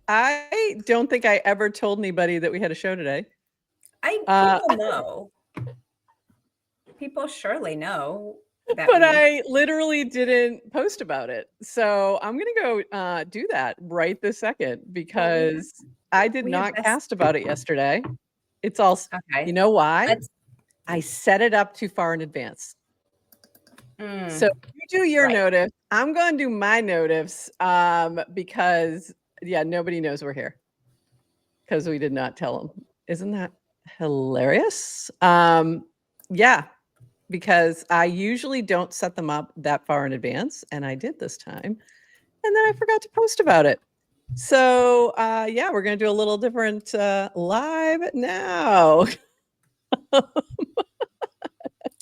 I don't think I ever told anybody that we had a show today. People know. People surely know that. But I literally didn't post about it. So I'm going to go do that right this second because I did not cast about it yesterday. It's all, okay. You know why? I set it up too far in advance. So you do your notice. I'm going to do my notice because, nobody knows we're here because we did not tell them. Isn't that hilarious? Because I usually don't set them up that far in advance, and I did this time, and then I forgot to post about it. So, we're going to do a little different live now.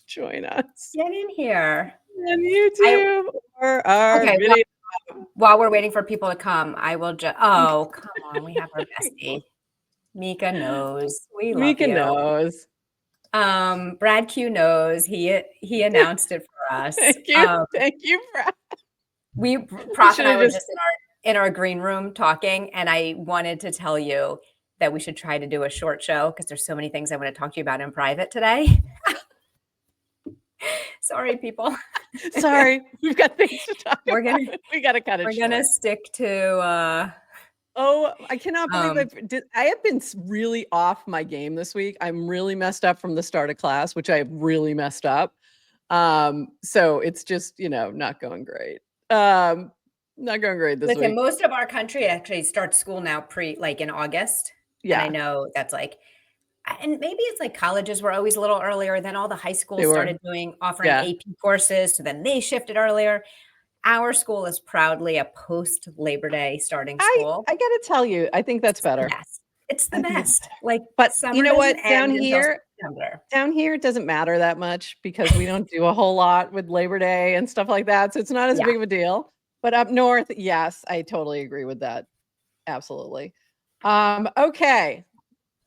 Join us. Get in here. On YouTube or our video. While we're waiting for people to come, I will just, come on, we have our bestie. Mika knows. We love Mika you. knows. Brad Q knows. He announced it for us. Thank you. Thank you, Brad. Prof and I were just in our green room talking, and I wanted to tell you that we should try to do a short show because there's so many things I want to talk to you about in private today. Sorry, people. Sorry, we've got things to talk about. We got to cut it short. We're gonna stick to. I cannot believe I have been really off my game this week. I'm really messed up from the start of class, which I have really messed up. So it's just not going great. Not going great this week. Listen, most of our country actually starts school now in August. Yeah, and I know that's and maybe it's like colleges were always a little earlier. Then all the high schools started offering AP courses. So then they shifted earlier. Our school is proudly a post-Labor Day starting school. I got to tell you, I think that's better. It's the best. But you know what? Down here, it doesn't matter that much because we don't do a whole lot with Labor Day and stuff like that. So it's not as big of a deal. But up north, yes, I totally agree with that. Absolutely. Okay.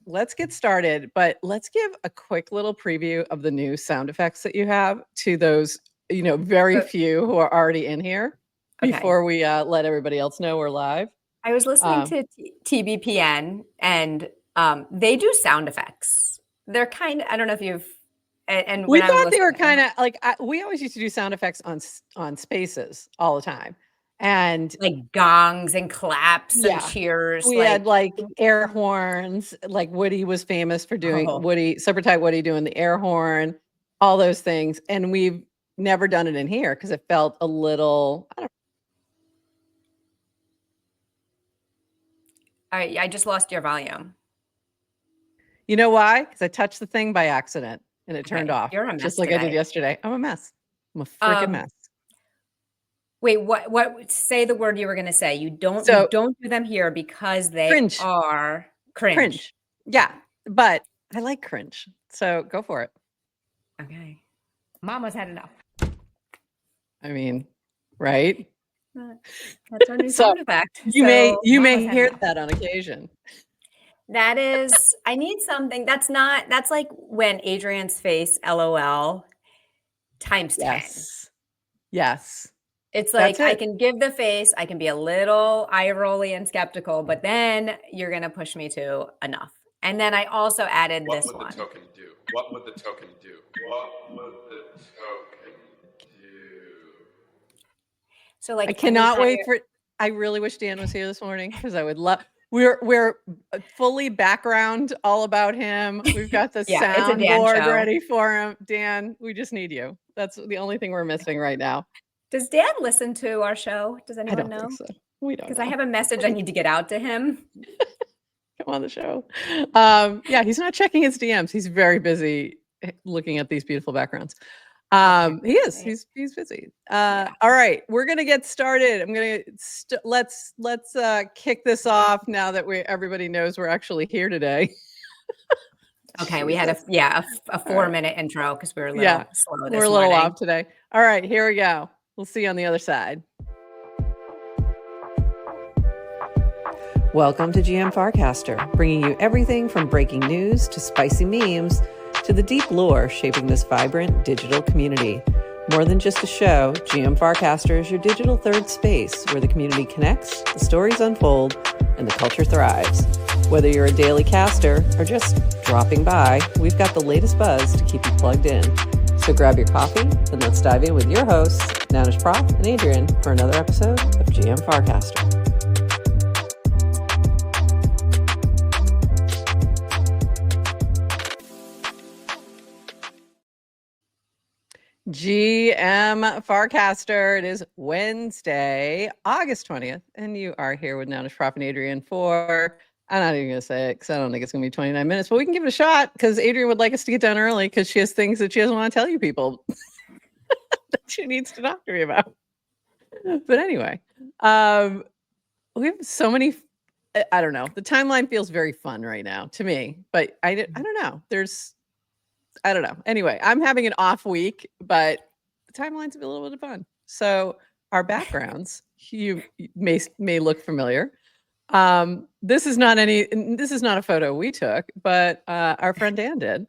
Let's get started, but let's give a quick little preview of the new sound effects that you have to those, very few who are already in here before we let everybody else know we're live. I was listening to TBPN and they do sound effects. They're kind of, I don't know if you've, and we thought they were kind of we always used to do sound effects on Spaces all the time. And like gongs and claps and cheers. We had air horns, like Woody was famous for doing Super Tight Woody doing the air horn, all those things. And we've never done it in here because it felt a little, I don't know. All right, I just lost your volume. You know why? Because I touched the thing by accident and it turned off. You're a mess just like I did yesterday. I'm a mess. I'm a freaking mess. Wait, what? Say the word you were going to say. You don't do them here because they are cringe. Yeah, but I like cringe. So go for it. Okay. Mama's had enough. I mean, right? That's our new sound effect. You may hear that on occasion. That is, I need something. That's like when Adrian's face, LOL, times 10. Yes. It's like I can give the face, I can be a little eye-rolly and skeptical, but then you're going to push me to enough. And then I also added this one. What would the token do? What would the token do? What would the token do? So I cannot wait for I really wish Dan was here this morning because I would love we're fully background all about him. We've got the soundboard ready for him. Dan, we just need you. That's the only thing we're missing right now. Does Dan listen to our show? Does anyone know? Think so. We don't. Because I have a message I need to get out to him. Come on the show. He's not checking his DMs. He's very busy looking at these beautiful backgrounds. He is. He's busy. All right, we're gonna get started. I'm gonna let's kick this off now that everybody knows we're actually here today. Okay, we had a 4-minute intro because we were a little slow this morning. We're a little off today. All right, here we go. We'll see you on the other side. Welcome to GM Farcaster, bringing you everything from breaking news to spicy memes to the deep lore shaping this vibrant digital community. More than just a show, GM Farcaster is your digital third space where the community connects, the stories unfold, and the culture thrives. Whether you're a daily caster or just dropping by, we've got the latest buzz to keep you plugged in. So grab your coffee and let's dive in with your hosts, Nanish Prof and Adrian, for another episode of GM Farcaster. GM Farcaster. It is Wednesday, August 20th, and you are here with Nanish Prof and Adrian for, I'm not even going to say it because I don't think it's going to be 29 minutes, but we can give it a shot because Adrian would like us to get done early because she has things that she doesn't want to tell you people that she needs to talk to me about. But anyway, we have so many, I don't know. The timeline feels very fun right now to me, but I don't know. I don't know. Anyway, I'm having an off week, but the timeline's a little bit of fun. So our backgrounds, you may look familiar. This is not a photo we took, but our friend Dan did.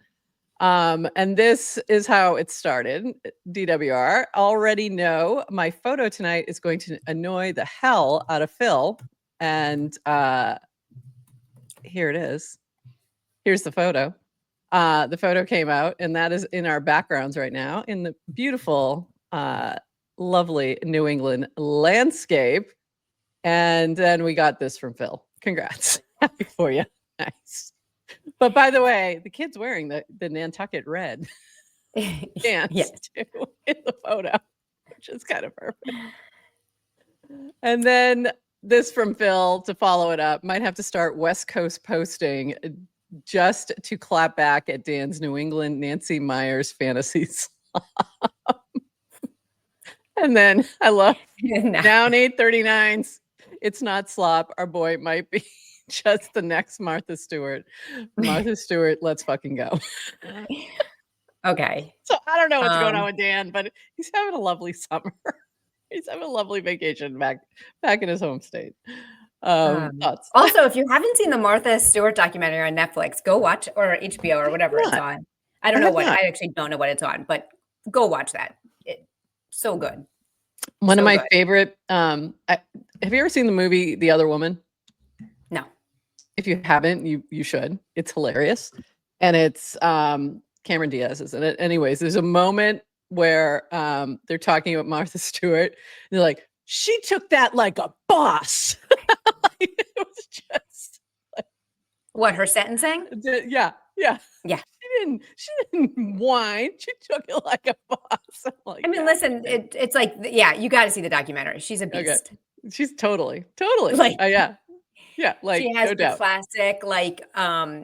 And this is how it started. DWR, already know my photo tonight is going to annoy the hell out of Phil. And here it is. Here's the photo. The photo came out, and that is in our backgrounds right now in the beautiful, lovely New England landscape. And then we got this from Phil. Congrats. Happy for you. Nice. But by the way, the kid's wearing the Nantucket red pants too in the photo, which is kind of perfect. And then this from Phil to follow it up. Might have to start West Coast posting just to clap back at Dan's New England Nancy Meyers fantasy slop. And then I love down 839s. It's not slop. Our boy might be just the next Martha Stewart. Martha Stewart, let's fucking go. Okay. So I don't know what's going on with Dan, but he's having a lovely summer. He's having a lovely vacation back in his home state. Thoughts? Also, if you haven't seen the Martha Stewart documentary on Netflix, go watch, or HBO or whatever it's on. I actually don't know what it's on, but go watch that. It's so good. One of my favorite. Have you ever seen the movie The Other Woman? No. If you haven't, you should. It's hilarious, and it's Cameron Diaz is in it. Anyways, there's a moment where they're talking about Martha Stewart. And they're like, she took that like a boss. It was just like, what, her sentencing? Yeah. She didn't whine. She took it like a boss. Like, I mean, listen, it's like, you got to see the documentary. She's a beast. Okay. She's totally like, yeah, like she has the classic, like,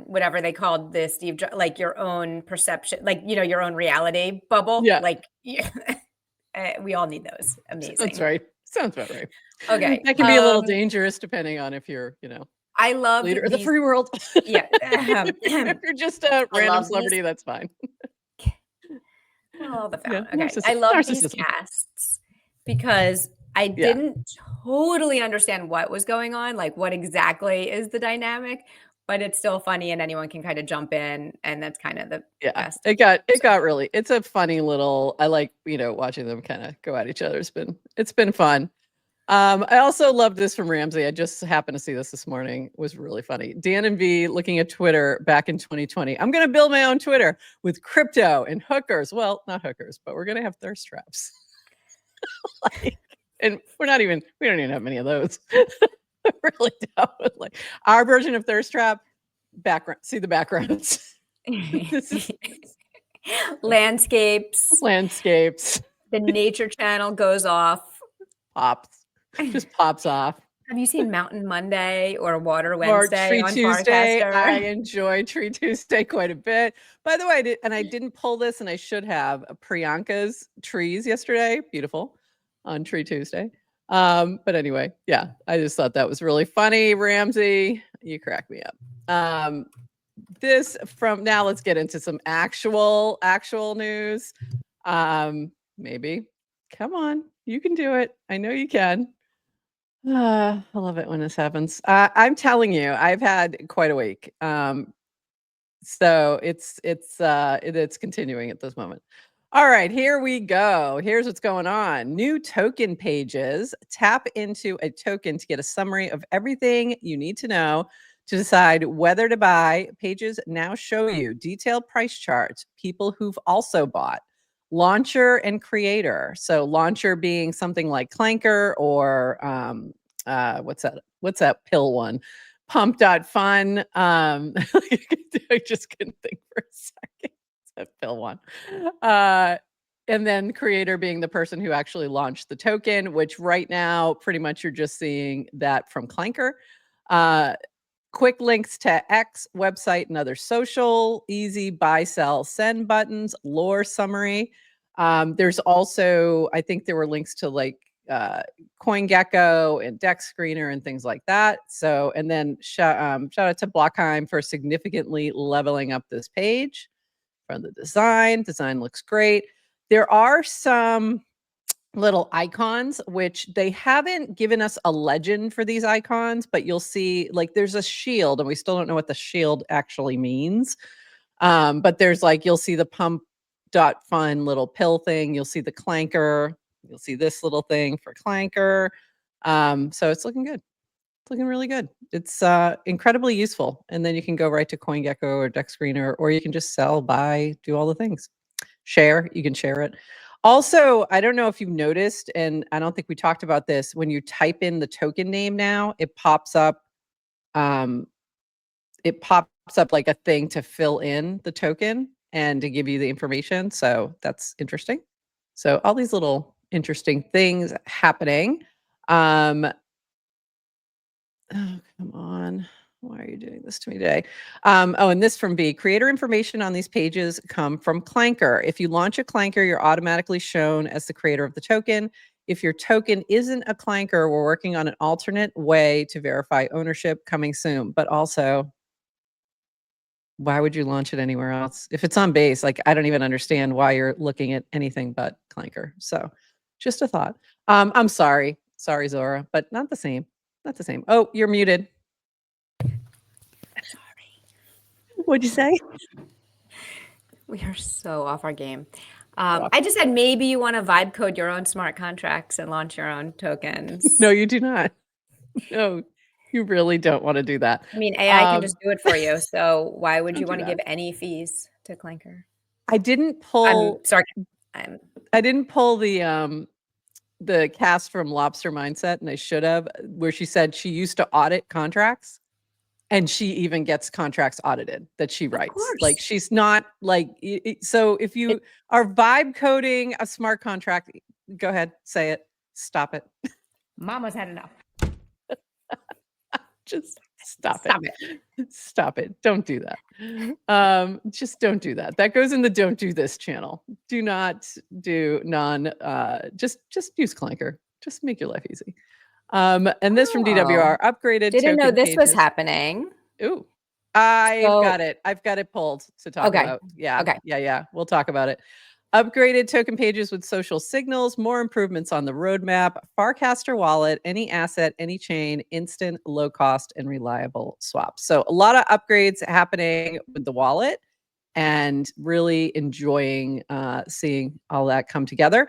whatever they called the Steve, like your own perception, like, your own reality bubble. Yeah. Like, we all need those. Amazing. That's right. Sounds about right. Okay. That can be a little dangerous depending on if you're, I love leader of the free world. Yeah. If you're just a random celebrity, that's fine. Oh, the fountain. Okay. I love these casts because I didn't totally understand what was going on, like what exactly is the dynamic, but it's still funny and anyone can kind of jump in, and that's kind of the best. It got really, it's a funny little, I like, watching them kind of go at each other. It's been fun. I also love this from Ramsey. I just happened to see this morning. It was really funny. Dan and V looking at Twitter back in 2020. I'm going to build my own Twitter with crypto and hookers. Well, not hookers, but we're going to have thirst traps. And we don't even have many of those. Really don't. Like our version of thirst trap background. See the backgrounds. This is landscapes. The Nature Channel goes off. Just pops off. Have you seen Mountain Monday or Water Wednesday or Tree on Tuesday? Farcaster? I enjoy Tree Tuesday quite a bit. By the way, I didn't pull this, and I should have. Priyanka's trees yesterday, beautiful, on Tree Tuesday. But anyway, yeah, I just thought that was really funny. Ramsey, you crack me up. Now let's get into some actual news. Maybe. Come on, you can do it. I know you can. I love it when this happens. I'm telling you, I've had quite a week. So it's continuing at this moment. All right, here we go. Here's what's going on. New token pages. Tap into a token to get a summary of everything you need to know to decide whether to buy. Pages now show you detailed price charts, people who've also bought, launcher and creator. So launcher being something like Clanker or what's that pill one? Pump.fun. I just couldn't think for a second. That pill one. And then creator being the person who actually launched the token, which right now pretty much you're just seeing that from Clanker. Quick links to X, website, and other social, easy buy, sell, send buttons, lore summary. There's also, I think there were links to like CoinGecko and Dex Screener and things like that. So, and then shout out to Blockheim for significantly leveling up this page. From the design looks great. There are some little icons, which they haven't given us a legend for these icons, but you'll see like there's a shield and we still don't know what the shield actually means. But there's like, you'll see the pump.fun little pill thing. You'll see the Clanker. You'll see this little thing for Clanker. So it's looking good. It's looking really good. It's incredibly useful. And then you can go right to CoinGecko or Dex Screener, or you can just sell, buy, do all the things. Share, you can share it. Also, I don't know if you've noticed, and I don't think we talked about this, when you type in the token name now, it pops up like a thing to fill in the token and to give you the information. So that's interesting. So all these little interesting things happening. Oh, come on. Why are you doing this to me today? And this from B. Creator information on these pages come from Clanker. If you launch a Clanker, you're automatically shown as the creator of the token. If your token isn't a Clanker, we're working on an alternate way to verify ownership coming soon. But also, why would you launch it anywhere else? If it's on base, like I don't even understand why you're looking at anything but Clanker. So just a thought. I'm sorry. Sorry, Zora, but not the same. Not the same. Oh, you're muted. Sorry. What'd you say? We are so off our game. I just said maybe you want to vibe code your own smart contracts and launch your own tokens. No, you do not. No, you really don't want to do that. I mean, AI can just do it for you. So why would you want to give any fees to Clanker? I didn't pull. I'm sorry. I didn't pull the cast from Lobster Mindset, and I should have, where she said she used to audit contracts. And she even gets contracts audited that she writes. Like she's not like, so if you are vibe coding a smart contract, go ahead, say it, stop it. Mama's had enough. Just stop it. Stop it. Don't do that. Just don't do that. That goes in the don't do this channel. Do not do just use Clanker. Just make your life easy. And this from DWR, upgraded. Didn't know this was happening. Ooh, got it. I've got it pulled to talk about. Yeah. Okay. Yeah. We'll talk about it. Upgraded token pages with social signals, more improvements on the roadmap, Farcaster wallet, any asset, any chain, instant, low cost, and reliable swaps. So a lot of upgrades happening with the wallet and really enjoying seeing all that come together,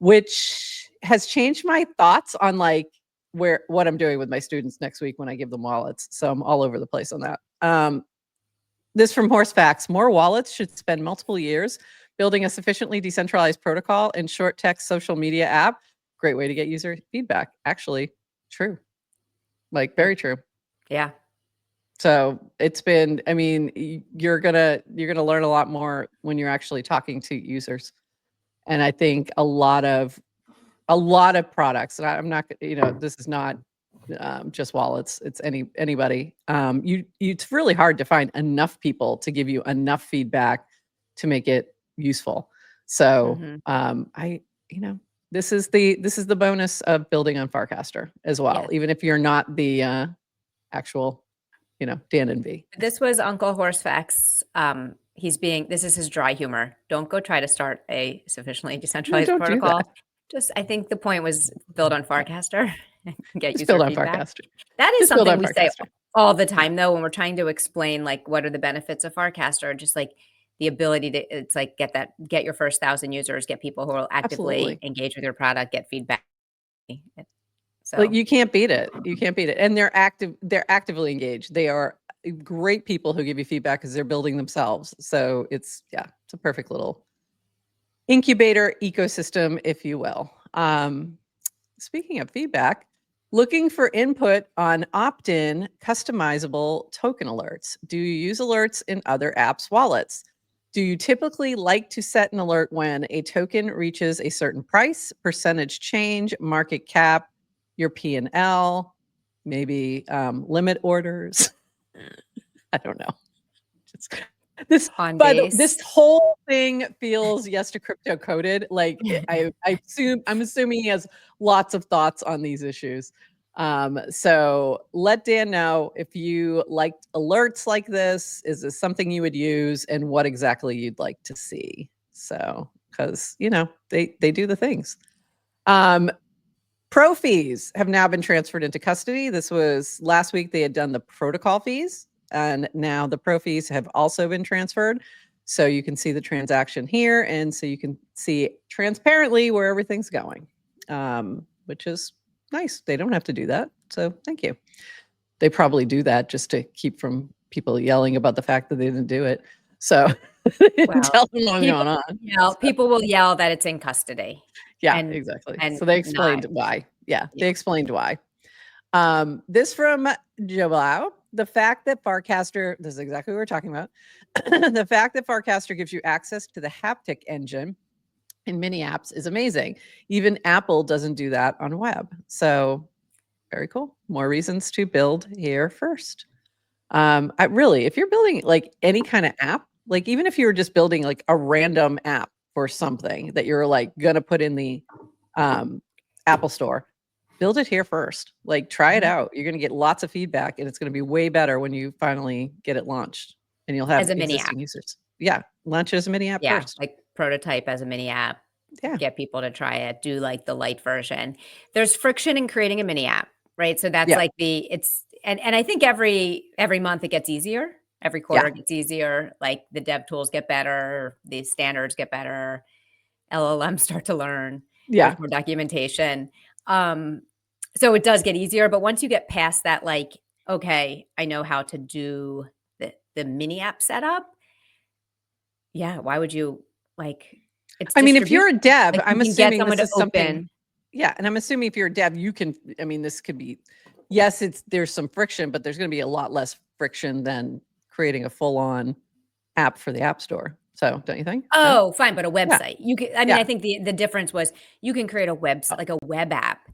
which has changed my thoughts on like what I'm doing with my students next week when I give them wallets. So I'm all over the place on that. This from Horsefacts, more wallets should spend multiple years building a sufficiently decentralized protocol and short text social media app. Great way to get user feedback. Actually, true. Like very true. Yeah. So it's been, I mean, you're gonna learn a lot more when you're actually talking to users. And I think a lot of products, and I'm not, this is not just wallets, it's anybody. It's really hard to find enough people to give you enough feedback to make it useful. So this is the bonus of building on Farcaster as well, even if you're not the actual, Dan and V. This was Uncle Horsefacts. This is his dry humor. Don't go try to start a sufficiently decentralized protocol. I think the point was build on Farcaster and get user feedback. Farcaster. That is something we say all the time, though, when we're trying to explain like what are the benefits of Farcaster. Just like the ability to, it's like get your first 1,000 users, get people who will actively engage with your product, get feedback. So like you can't beat it. You can't beat it. And they're actively engaged. They are great people who give you feedback because they're building themselves. So it's a perfect little incubator ecosystem, if you will. Speaking of feedback, looking for input on opt-in customizable token alerts. Do you use alerts in other apps' wallets? Do you typically like to set an alert when a token reaches a certain price, percentage change, market cap, your P&L, maybe limit orders? I don't know. This whole thing feels yes to crypto coded. Like I'm assuming he has lots of thoughts on these issues. So let Dan know if you liked alerts like this. Is this something you would use, and what exactly you'd like to see? So, because they do the things. Pro fees have now been transferred into custody. This was last week. They had done the protocol fees, and now the pro fees have also been transferred. So you can see the transaction here, and so you can see transparently where everything's going, which is nice. They don't have to do that. So thank you. They probably do that just to keep from people yelling about the fact that they didn't do it. So tell them what's going on. People will yell that it's in custody. Yeah, exactly. And so they explained why. Yeah, they explained why. This from Joao. The fact that Farcaster, this is exactly what we're talking about. The fact that Farcaster gives you access to the haptic engine in mini apps is amazing. Even Apple doesn't do that on web. So very cool. More reasons to build here first. If you're building like any kind of app, like even if you were just building like a random app for something that you're like going to put in the Apple Store, build it here first. Like try it out. You're going to get lots of feedback, and it's going to be way better when you finally get it launched, and you'll have as a mini existing app. users. Yeah, launch it as a mini app first. Like prototype as a mini app. Yeah. Get people to try it. Do like the light version. There's friction in creating a mini app, right? So that's like and I think every month it gets easier. Every quarter it gets easier. Like the dev tools get better, the standards get better, LLMs start to learn. There's more documentation. So it does get easier, but once you get past that, like, okay, I know how to do the mini app setup. Yeah, why would you like? I mean, if you're a dev, I'm assuming this is something. Yeah, and I'm assuming if you're a dev, you can. I mean, this could be. Yes, there's some friction, but there's going to be a lot less friction than creating a full-on app for the App Store. So, don't you think? Oh, fine, but a website. You can. I mean, I think the difference was you can create a website, like a web app,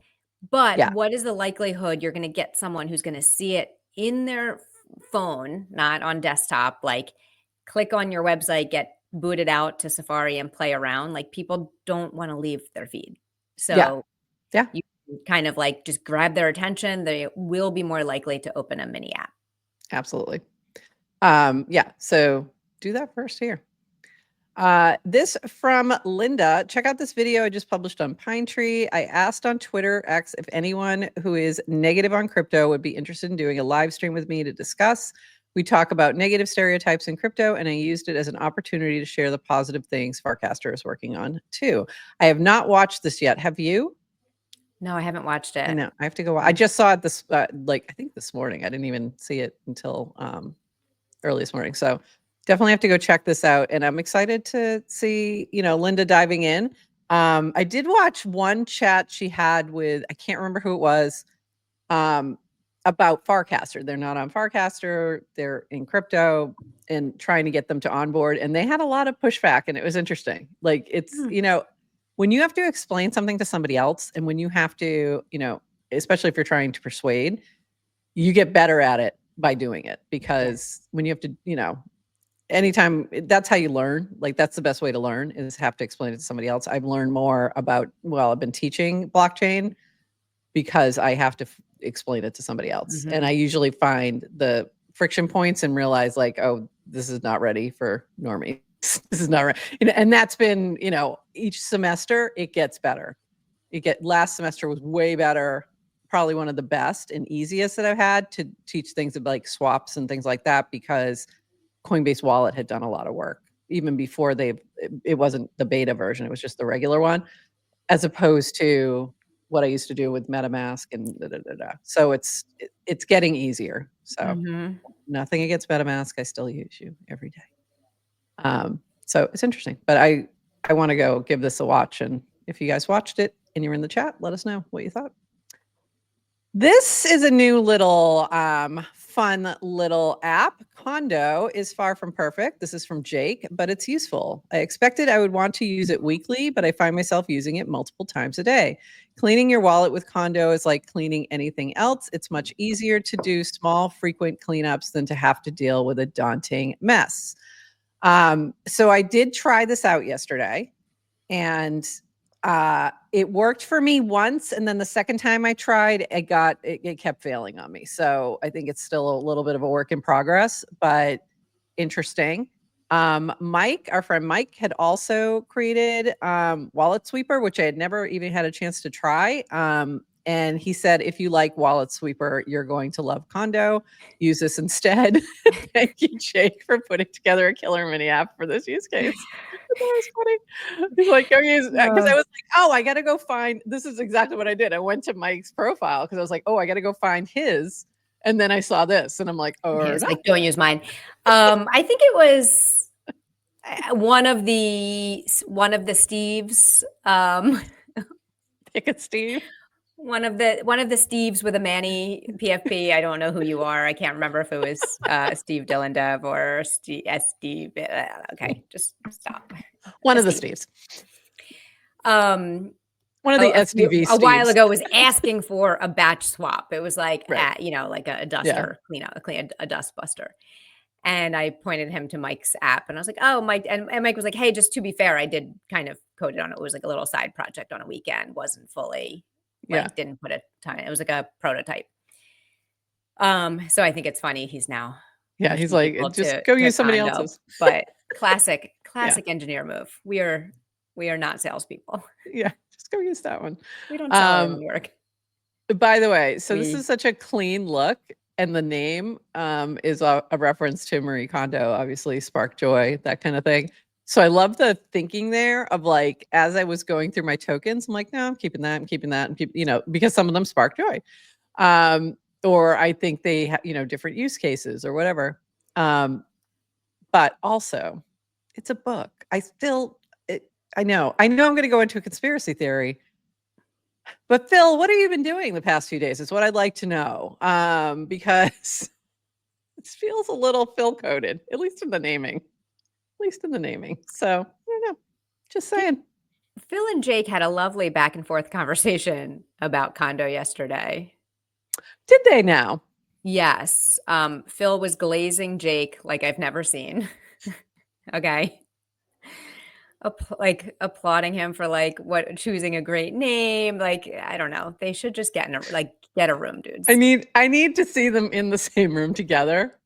but what is the likelihood you're going to get someone who's going to see it in their phone, not on desktop, like click on your website, get booted out to Safari and play around? Like people don't want to leave their feed. So you kind of like just grab their attention. They will be more likely to open a mini app. Absolutely. So do that first here. This from Linda. Check out this video I just published on Pine Tree. I asked on Twitter X if anyone who is negative on crypto would be interested in doing a live stream with me to discuss. We talk about negative stereotypes in crypto, and I used it as an opportunity to share the positive things Farcaster is working on too. I have not watched this yet. Have you? No, I haven't watched it. I know. I have to go. I just saw it this, I think this morning. I didn't even see it until early this morning. So definitely have to go check this out. And I'm excited to see, Linda diving in. I did watch one chat she had with, I can't remember who it was, about Farcaster. They're not on Farcaster. They're in crypto and trying to get them to onboard. And they had a lot of pushback, and it was interesting. Like it's, when you have to explain something to somebody else, and when you have to, especially if you're trying to persuade, you get better at it by doing it, because when you have to, anytime, that's how you learn. Like that's the best way to learn, is have to explain it to somebody else. I've learned more about, I've been teaching blockchain because I have to explain it to somebody else. And I usually find the friction points and realize like, oh, this is not ready for normies. This is not right. And that's been, each semester it gets better. Last semester was way better. Probably one of the best and easiest that I've had to teach things about like swaps and things like that, because Coinbase Wallet had done a lot of work even before it wasn't the beta version, it was just the regular one, as opposed to what I used to do with MetaMask and So it's getting easier. So nothing against MetaMask. I still use you every day. So it's interesting, but I want to go give this a watch. And if you guys watched it and you're in the chat, let us know what you thought. This is a new little fun little app. Kondo is far from perfect. This is from Jake, but it's useful. I expected I would want to use it weekly, but I find myself using it multiple times a day. Cleaning your wallet with Kondo is like cleaning anything else. It's much easier to do small, frequent cleanups than to have to deal with a daunting mess. So I did try this out yesterday, and it worked for me once, and then the second time I tried, it kept failing on me. So I think it's still a little bit of a work in progress, but interesting. Mike, our friend Mike, had also created Wallet Sweeper, which I had never even had a chance to try. And he said, if you like Wallet Sweeper, you're going to love Kondo. Use this instead. Thank you, Jake, for putting together a killer mini app for this use case. That was funny. He's like, because I was like, oh, I got to go find, this is exactly what I did. I went to Mike's profile because I was like, oh, I got to go find his. And then I saw this and I'm like, oh, no. Like, don't use mine. I think it was one of the Steves. Pick it, Steve. One of the Steves with a Manny PFP. I don't know who you are. I can't remember if it was Steve Dylan Dev or Steve. Okay, just stop. One of the Steves. One of the SDV a while ago was asking for a batch swap. It was like like a duster clean a dust buster. And I pointed him to Mike's app, and I was like, "Oh, Mike." And Mike was like, "Hey, just to be fair, I did kind of code it on it. It was like a little side project on a weekend. Wasn't fully." Didn't put a ton. It was like a prototype. So I think it's funny. He's now. Yeah, he's like, just go use somebody else's. But classic engineer move. We are not salespeople. Yeah, just go use that one. We don't sell work. By the way, so this is such a clean look, and the name is a reference to Marie Kondo, obviously Spark Joy, that kind of thing. So I love the thinking there of like, as I was going through my tokens, I'm like, no, I'm keeping that, and because some of them spark joy. Or I think they have, different use cases or whatever. But also it's a book. I know I'm going to go into a conspiracy theory, but Phil, what have you been doing the past few days is what I'd like to know. Because it feels a little Phil coded, at least in the naming. So I don't know. Just saying. Phil and Jake had a lovely back and forth conversation about Kondo yesterday. Did they now? Yes. Phil was glazing Jake like I've never seen. Okay. Applauding him for choosing a great name. Like, I don't know. They should just get a room, dudes. I need to see them in the same room together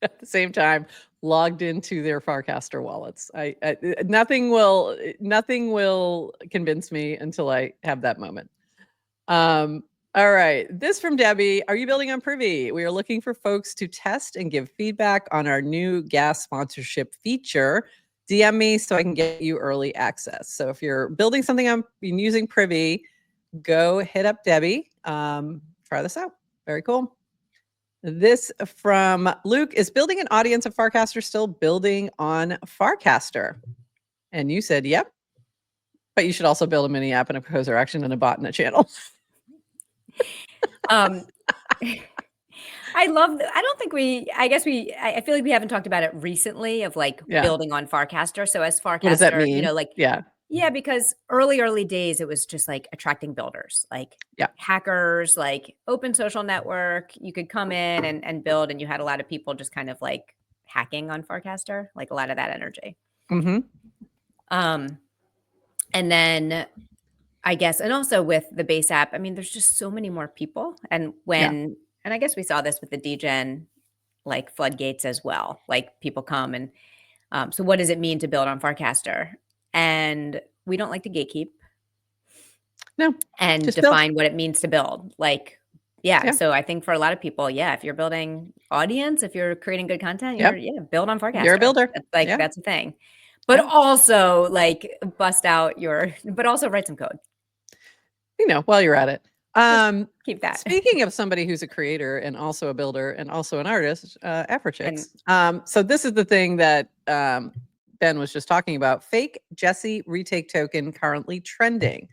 at the same time, logged into their Farcaster wallets. Nothing will convince me until I have that moment. All right. This from Debbie. Are you building on Privy? We are looking for folks to test and give feedback on our new gas sponsorship feature. DM me so I can get you early access. So if you're building something on using Privy, go hit up Debbie. Try this out. Very cool. This from Luke. Is building an audience of Farcaster still building on Farcaster? And you said, yep. But you should also build a mini app and a proposer action and a bot and a channel. I feel like we haven't talked about it recently of building on Farcaster. So as Farcaster, what does that mean? Yeah, because early days, it was just attracting builders, hackers, open social network. You could come in and build, and you had a lot of people just kind of hacking on Farcaster, a lot of that energy. And then I guess, and also with the base app, I mean, there's just so many more people. And and I guess we saw this with the DGen, floodgates as well. People come and so what does it mean to build on Farcaster? And we don't like to gatekeep. No. And define what it means to build. Yeah. So I think for a lot of people, if you're building audience, if you're creating good content, build on Farcaster. You're a builder. That's a thing. But also but also write some code. While you're at it. Keep that. Speaking of somebody who's a creator and also a builder and also an artist, Africhicks. So this is the thing that Ben was just talking about. Fake Jessie retake token currently trending.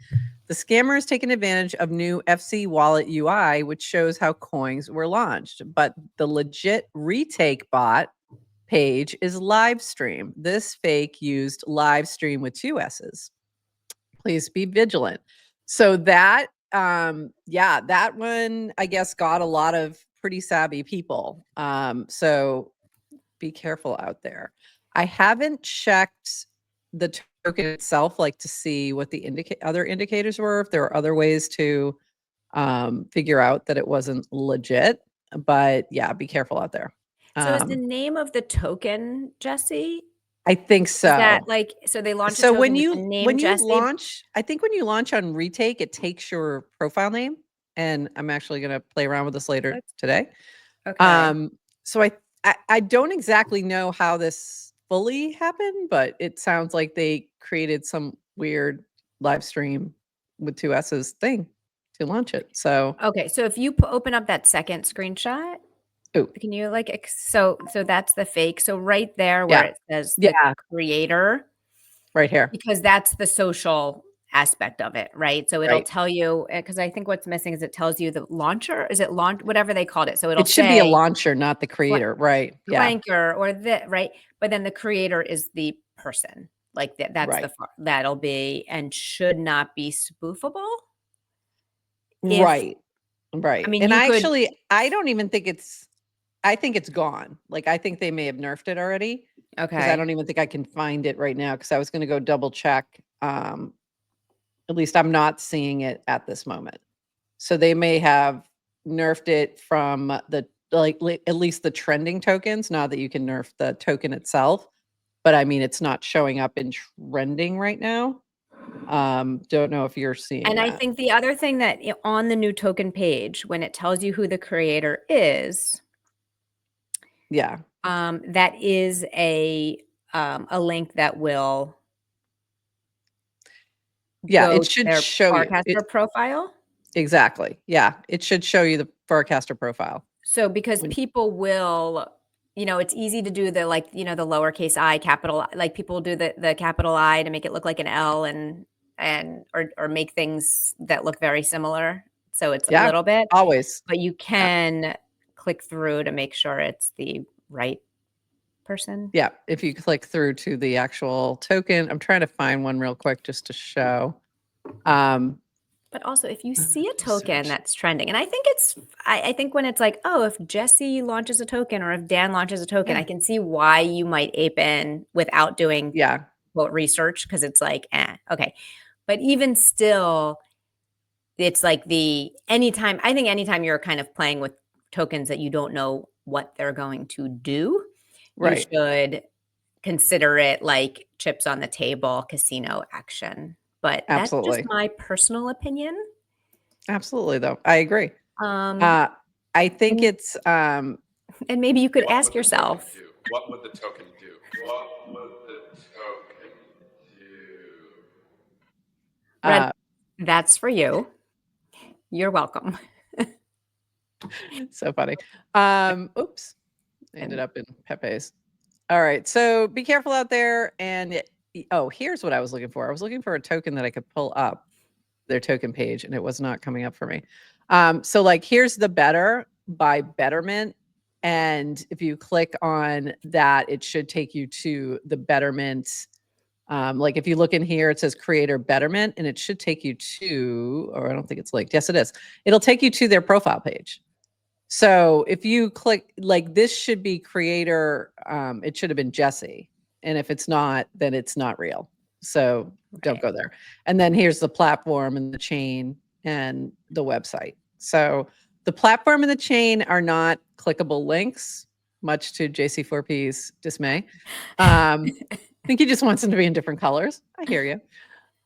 The scammer has taken advantage of new FC wallet UI, which shows how coins were launched. But the legit retake bot page is Livestream. This fake used Livestream with 2 S's. Please be vigilant. So that that one, I guess, got a lot of pretty savvy people. So be careful out there. I haven't checked the token itself, like to see what the other indicators were, if there are other ways to figure out that it wasn't legit. But be careful out there. So is the name of the token Jessie? I think so. Is that so they launch so a when you Jessie? launch, I think when you launch on retake, it takes your profile name, and I'm actually going to play around with this later today. Okay. So I don't exactly know how this fully happened, but it sounds like they created some weird live stream with 2 S's thing to launch it. So okay, so if you open up that second screenshot, can you so that's the fake. So right there where it says the creator, right here, because that's the social aspect of it, right? So it'll tell you, because I think what's missing is it tells you the launcher. Is it launch, whatever they called it? So it should be a launcher, not the creator, right? Clanker or right? But then the creator is the person, that's that'll be and should not be spoofable. Right. I mean, and I don't even think I think it's gone. I think they may have nerfed it already. Okay. Because I don't even think I can find it right now, because I was going to go double check. At least I'm not seeing it at this moment. So they may have nerfed it from the at least the trending tokens, now that you can nerf the token itself. But I mean, it's not showing up in trending right now. Don't know if you're seeing that. I think the other thing that on the new token page, when it tells you who the creator is, that is a link that will it should show you Farcaster profile. Exactly. It should show you the Farcaster profile. So because people will, it's easy to do the the lowercase I, capital, people do the capital I to make it look like an L or make things that look very similar. So it's a little bit always, but you can click through to make sure it's the right person. Yeah. If you click through to the actual token, I'm trying to find one real quick just to show. But also, if you see a token that's trending, and I think I think when it's if Jessie launches a token or if Dan launches a token, I can see why you might ape in without doing quote research, because it's okay. But even still, it's anytime you're kind of playing with tokens that you don't know what they're going to do, you should consider it like chips on the table, casino action. But that's just my personal opinion. Absolutely, though. I agree. I think it's and maybe you could ask yourself, what would the token do? What would the token do? Red, that's for you. You're welcome. So funny. Oops. I ended up in Pepe's. All right. So be careful out there. And here's what I was looking for. I was looking for a token that I could pull up their token page, and it was not coming up for me. So here's the Better by Betterment. And if you click on that, it should take you to the Betterment. If you look in here, it says Creator Betterment, and it should take you to, or I don't think it's linked. Yes, it is. It'll take you to their profile page. So if you click, this should be creator, it should have been Jessie. And if it's not, then it's not real. So don't go there. And then here's the platform and the chain and the website. So the platform and the chain are not clickable links, much to JC4P's dismay. I think he just wants them to be in different colors. I hear you.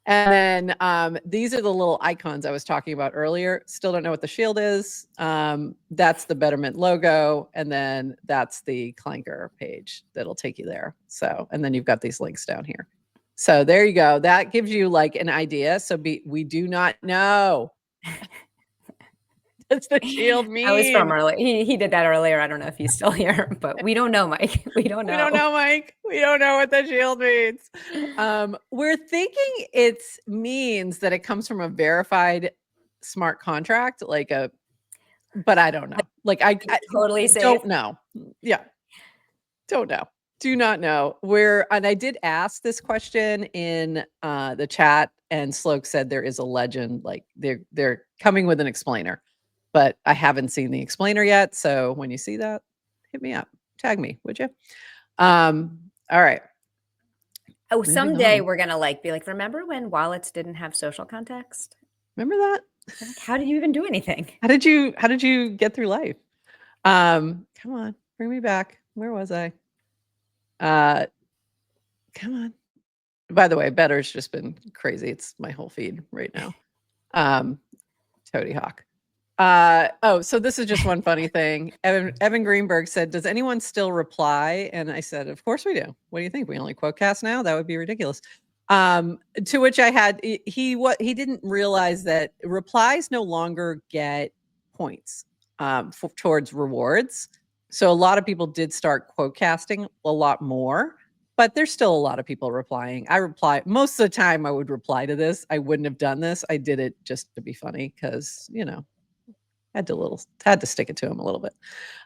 And then these are the little icons I was talking about earlier. Still don't know what the shield is. That's the Betterment logo. And then that's the Clanker page that'll take you there. So, and then you've got these links down here. So there you go. That gives you like an idea. So we do not know. What's the shield mean? I was from earlier. He did that earlier. I don't know if he's still here, but we don't know, Mike. We don't know. We don't know, Mike. We don't know what the shield means. We're thinking it means that it comes from a verified smart contract, but I don't know. Like I totally don't know. Yeah. Don't know. Do not know. And I did ask this question in the chat, and Sloke said there is a legend, like they're coming with an explainer. But I haven't seen the explainer yet. So when you see that, hit me up. Tag me, would you? All right. Oh, someday we're going to be like, remember when wallets didn't have social context? Remember that? Like, how did you even do anything? How did you get through life? Come on, bring me back. Where was I? Come on. By the way, Better's just been crazy. It's my whole feed right now. Toady Hawk. So this is just one funny thing. Evan Greenberg said, does anyone still reply? And I said, of course we do. What do you think? We only quotecast now? That would be ridiculous. To which I had, he didn't realize that replies no longer get points towards rewards. So a lot of people did start quotecasting a lot more, but there's still a lot of people replying. I reply most of the time. I would reply to this. I wouldn't have done this. I did it just to be funny because, had to stick it to him a little bit.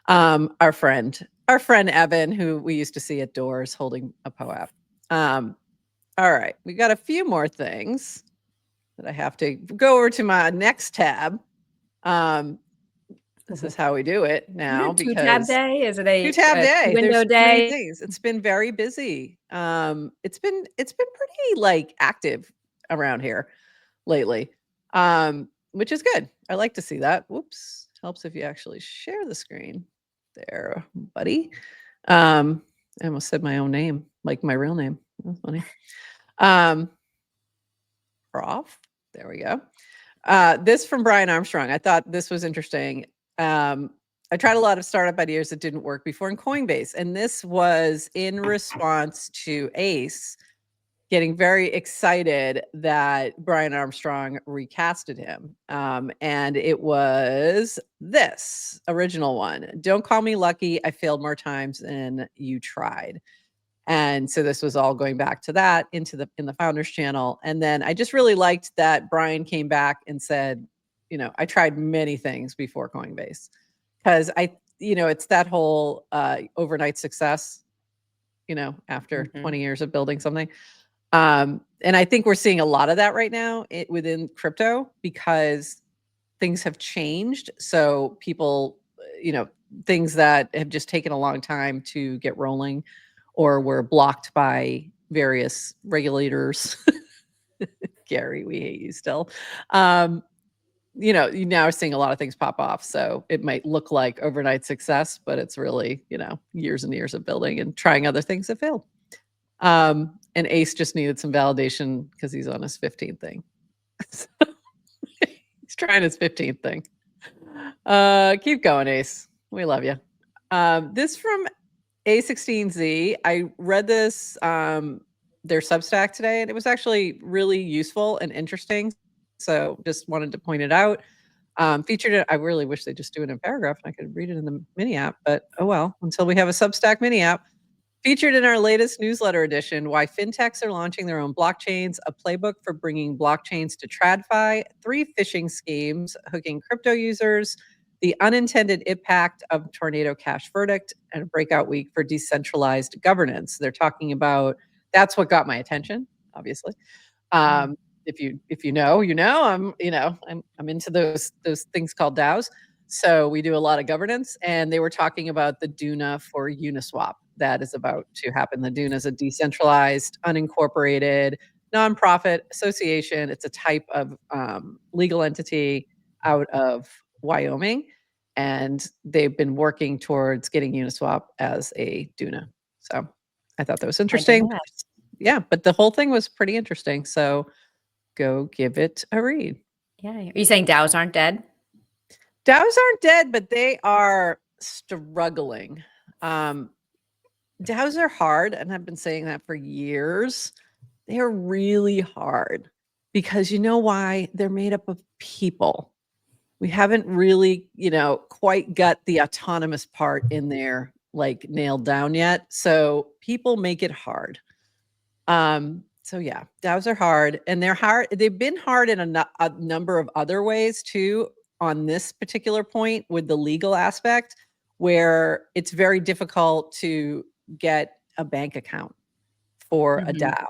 Our friend Evan, who we used to see at doors holding a POAP. All right, we got a few more things that I have to go over to my next tab. This is how we do it now. Is it a 2-tab day? Is it a 2-tab day? Window day? Things. It's been very busy. It's been pretty active around here lately. Which is good. I like to see that. Whoops. Helps if you actually share the screen there, buddy. I almost said my own name, like my real name. That's funny. Prof. There we go. This from Brian Armstrong. I thought this was interesting. I tried a lot of startup ideas that didn't work before in Coinbase. And this was in response to Ace getting very excited that Brian Armstrong recasted him. And it was this original one. Don't call me lucky. I failed more times than you tried. And so this was all going back to that in the founders channel. And then I just really liked that Brian came back and said, I tried many things before Coinbase, because it's that whole overnight success, after 20 years of building something. And I think we're seeing a lot of that right now within crypto, because things have changed. So people, things that have just taken a long time to get rolling or were blocked by various regulators. Gary, we hate you still. You now are seeing a lot of things pop off. So it might look like overnight success, but it's really, years and years of building and trying other things that failed. And Ace just needed some validation because he's on his 15th thing. He's trying his 15th thing. Keep going, Ace. We love you. This from A16Z. I read this, their Substack today, and it was actually really useful and interesting. So just wanted to point it out. Featured it. I really wish they just do it in a paragraph and I could read it in the mini app, but oh well, until we have a Substack mini app. Featured in our latest newsletter edition, why fintechs are launching their own blockchains, a playbook for bringing blockchains to TradFi, 3 phishing schemes hooking crypto users, the unintended impact of Tornado Cash verdict, and a breakout week for decentralized governance. They're talking about, that's what got my attention, obviously. If you know, I'm into those things called DAOs. So we do a lot of governance, and they were talking about the DUNA for Uniswap. That is about to happen. The DUNA is a decentralized, unincorporated, nonprofit association. It's a type of legal entity out of Wyoming, and they've been working towards getting Uniswap as a DUNA. So I thought that was interesting. Yeah, but the whole thing was pretty interesting. So go give it a read. Yeah. Are you saying DAOs aren't dead? DAOs aren't dead, but they are struggling. DAOs are hard, and I've been saying that for years. They are really hard because you know why? They're made up of people. We haven't really, quite got the autonomous part in there like nailed down yet. So people make it hard. So yeah, DAOs are hard, and they're hard. They've been hard in a number of other ways too. On this particular point with the legal aspect, where it's very difficult to get a bank account for a DAO.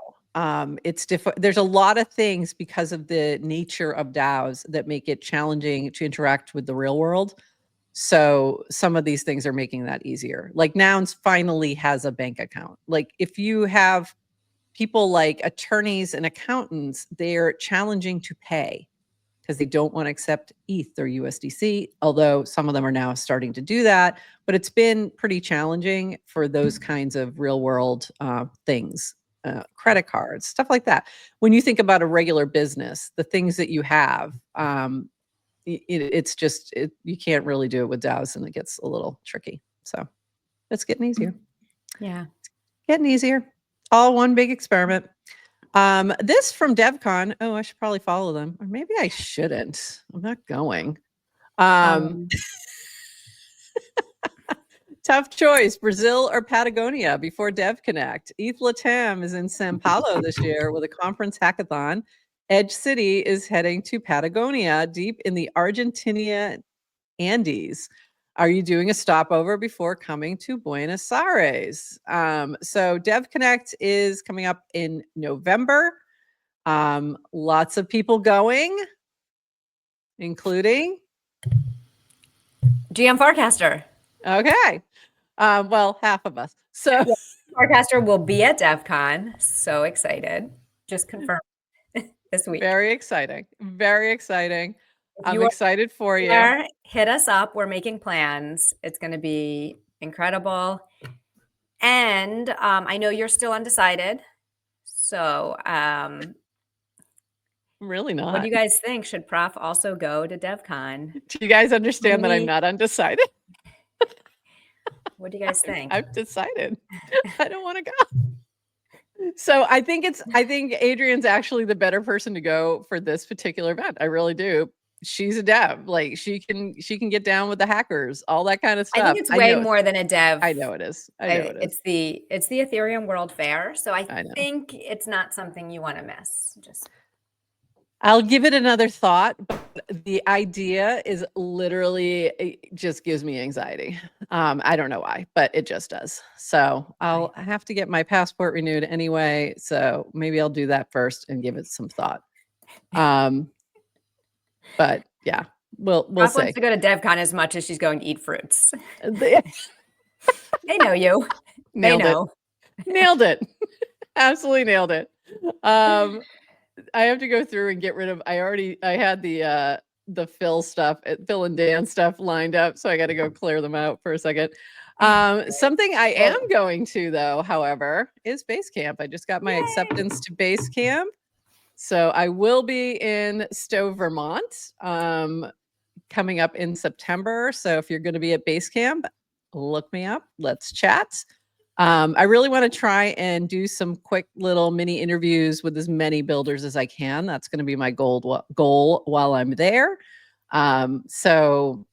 There's a lot of things because of the nature of DAOs that make it challenging to interact with the real world. So some of these things are making that easier. Like Nouns finally has a bank account. Like if you have people like attorneys and accountants, they're challenging to pay because they don't want to accept ETH or USDC, although some of them are now starting to do that. But it's been pretty challenging for those kinds of real world things, credit cards, stuff like that. When you think about a regular business, the things that you have, it's just, you can't really do it with DAOs, and it gets a little tricky. So it's getting easier. Yeah. Getting easier. All one big experiment. This from DevCon. Oh, I should probably follow them. Or maybe I shouldn't. I'm not going. Tough choice, Brazil or Patagonia before DevConnect. Eth Latam is in Sao Paulo this year with a conference hackathon. Edge City is heading to Patagonia, deep in the Argentina Andes. Are you doing a stopover before coming to Buenos Aires? So DevConnect is coming up in November. Lots of people going, including GM Farcaster. Okay. Well, half of us. So yeah, Farcaster will be at DevCon. So excited. Just confirmed this week. Very exciting. Very exciting. I'm excited for you. Hit us up. We're making plans. It's going to be incredible. And I know you're still undecided. So really not. What do you guys think? Should Prof also go to DevCon? Do you guys understand that I'm not undecided? What do you guys think? I've decided. I don't want to go. So I think Adrian's actually the better person to go for this particular event. I really do. She's a dev. Like she can get down with the hackers, all that kind of stuff. I think it's way more than a dev. I know it is. I know it is. It's the Ethereum World Fair. So I think it's not something you want to miss. I'll give it another thought, but the idea is literally, it just gives me anxiety. I don't know why, but it just does. So I'll have to get my passport renewed anyway. So maybe I'll do that first and give it some thought. But yeah, we'll Prof see. Wants to go to DevCon as much as she's going to eat fruits. They know you. Nailed it. Absolutely nailed it. I have to go through and get rid of. I had the Phil and Dan stuff lined up, so I got to go clear them out for a second. Something I am going to though, however, is Basecamp. I just got my acceptance to Basecamp, so I will be in Stowe, Vermont, coming up in September. So if you're going to be at Basecamp, look me up. Let's chat. I really want to try and do some quick little mini interviews with as many builders as I can. That's going to be my goal while I'm there. So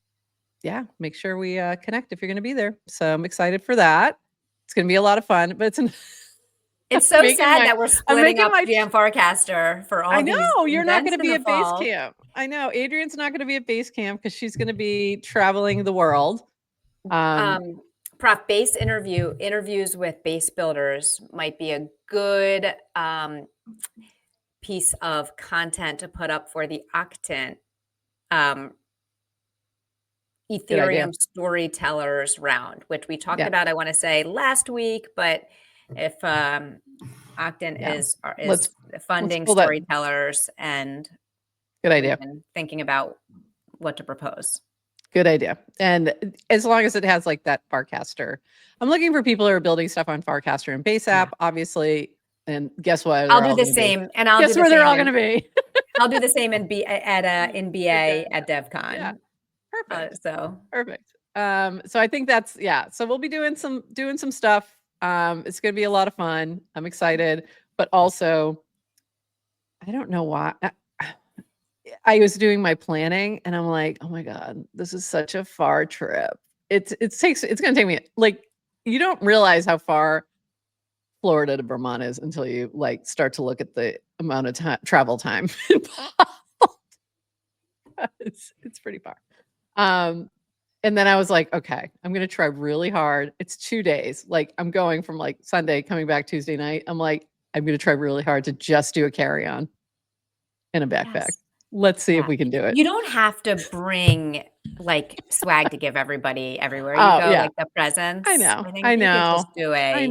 yeah, make sure we connect if you're going to be there. So I'm excited for that. It's going to be a lot of fun, but it's so sad that we're splitting up GM Farcaster for all these. I know you're not going to be at Basecamp. I know Adrian's not going to be at Basecamp because she's going to be traveling the world. Prof, base interviews with base builders might be a good piece of content to put up for the Octant Ethereum storytellers round, which we talked about, I want to say last week, but if Octant is funding storytellers and good idea, thinking about what to propose. Good idea. And as long as it has like that Farcaster, I'm looking for people who are building stuff on Farcaster and Base App. Obviously, And guess what? I'll do the same. And I'll guess do the where same they're all going to be. I'll do the same in BA at DevCon. Yeah. Perfect. Perfect. So I think that's, so we'll be doing some stuff. It's going to be a lot of fun. I'm excited, but also I don't know why. I was doing my planning and I'm like, oh my God, this is such a far trip. It's going to take me, like, you don't realize how far Florida to Vermont is until you like start to look at the amount of travel time involved. It's pretty far. And then I was like, okay, I'm going to try really hard. It's 2 days. Like I'm going from like Sunday, coming back Tuesday night. I'm like, I'm going to try really hard to just do a carry-on in a backpack. Yes. Let's see if we can do it. You don't have to bring like swag to give everybody everywhere you go, like the presents. I know. I think you can just do a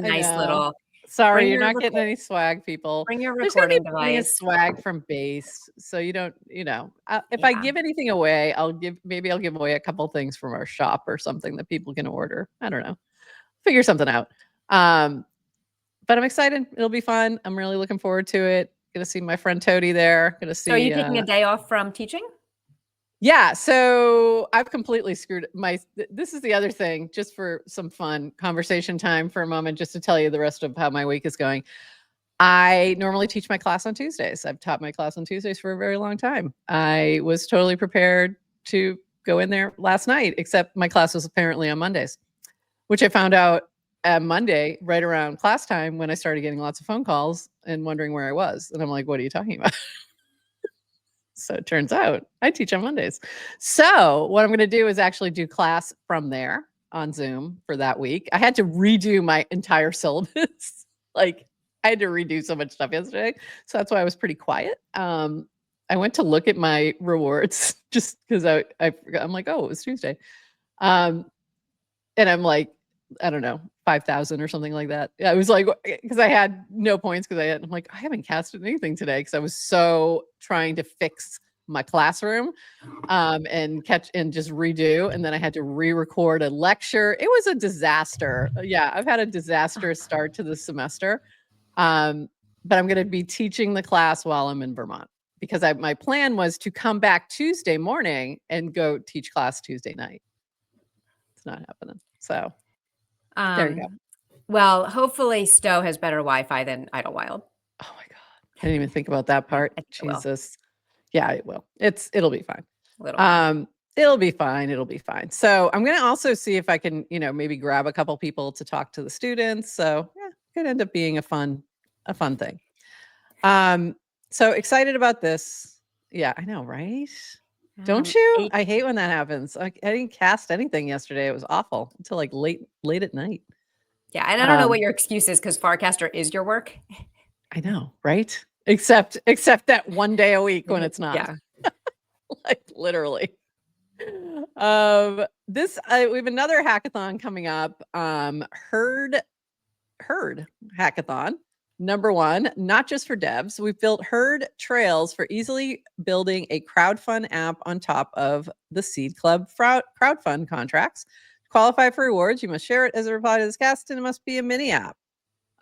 nice little. Sorry, you're not getting any swag, people. Bring your recording device. Swag from base, so you don't. If I give anything away, maybe I'll give away a couple things from our shop or something that people can order. I don't know. Figure something out. But I'm excited. It'll be fun. I'm really looking forward to it. Gonna see my friend Toady there. Gonna see. So are you taking a day off from teaching? Yeah, so I've completely screwed this is the other thing, just for some fun conversation time for a moment, just to tell you the rest of how my week is going. I normally teach my class on Tuesdays. I've taught my class on Tuesdays for a very long time. I was totally prepared to go in there last night, except my class was apparently on Mondays, which I found out on Monday, right around class time, when I started getting lots of phone calls and wondering where I was. And I'm like, what are you talking about? So it turns out I teach on Mondays. So what I'm going to do is actually do class from there on Zoom for that week. I had to redo my entire syllabus. Like I had to redo so much stuff yesterday. So that's why I was pretty quiet. I went to look at my rewards just because I'm like, oh, it was Tuesday. And I'm like, I don't know, 5,000 or something like that. Yeah, it was like, because I had no points I'm like, I haven't casted anything today because I was so trying to fix my classroom and just redo. And then I had to re-record a lecture. It was a disaster. Yeah, I've had a disastrous start to the semester. But I'm going to be teaching the class while I'm in Vermont because my plan was to come back Tuesday morning and go teach class Tuesday night. It's not happening. So there you go. Well, hopefully Stowe has better Wi-Fi than Idlewild. Oh my God. I didn't even think about that part. Jesus. Yeah, it will. It'll be fine. It'll be fine. It'll be fine. So I'm going to also see if I can, maybe grab a couple people to talk to the students. So yeah, it could end up being a fun thing. So excited about this. Yeah, I know, right? Don't you? I hate when that happens. I didn't cast anything yesterday. It was awful until like late at night. Yeah, and I don't know what your excuse is because Farcaster is your work. I know, right? Except that one day a week when it's not. Yeah. Like literally. We have another hackathon coming up. Herd hackathon. Number 1, not just for devs. We've built Herd trails for easily building a crowdfund app on top of the Seed Club crowdfund contracts. To qualify for rewards, you must share it as a reply to this cast, and it must be a mini app.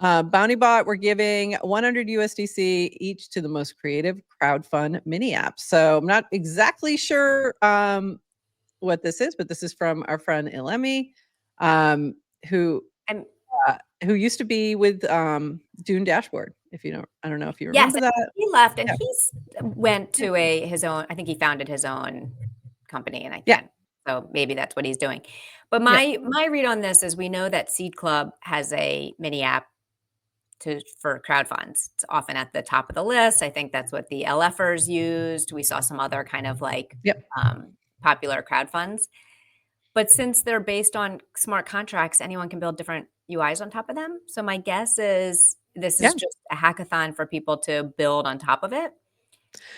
BountyBot, we're giving 100 USDC each to the most creative crowdfund mini app. So I'm not exactly sure what this is, but this is from our friend Ilemi, who used to be with Dune Dashboard. I don't know if you remember that. He left and he's went to his own. I think he founded his own company, and so maybe that's what he's doing. But my read on this is we know that Seed Club has a mini app for crowdfunds. It's often at the top of the list. I think that's what the LFers used. We saw some other kind of like popular crowdfunds. But since they're based on smart contracts, anyone can build different UIs on top of them. So my guess is this is just a hackathon for people to build on top of it.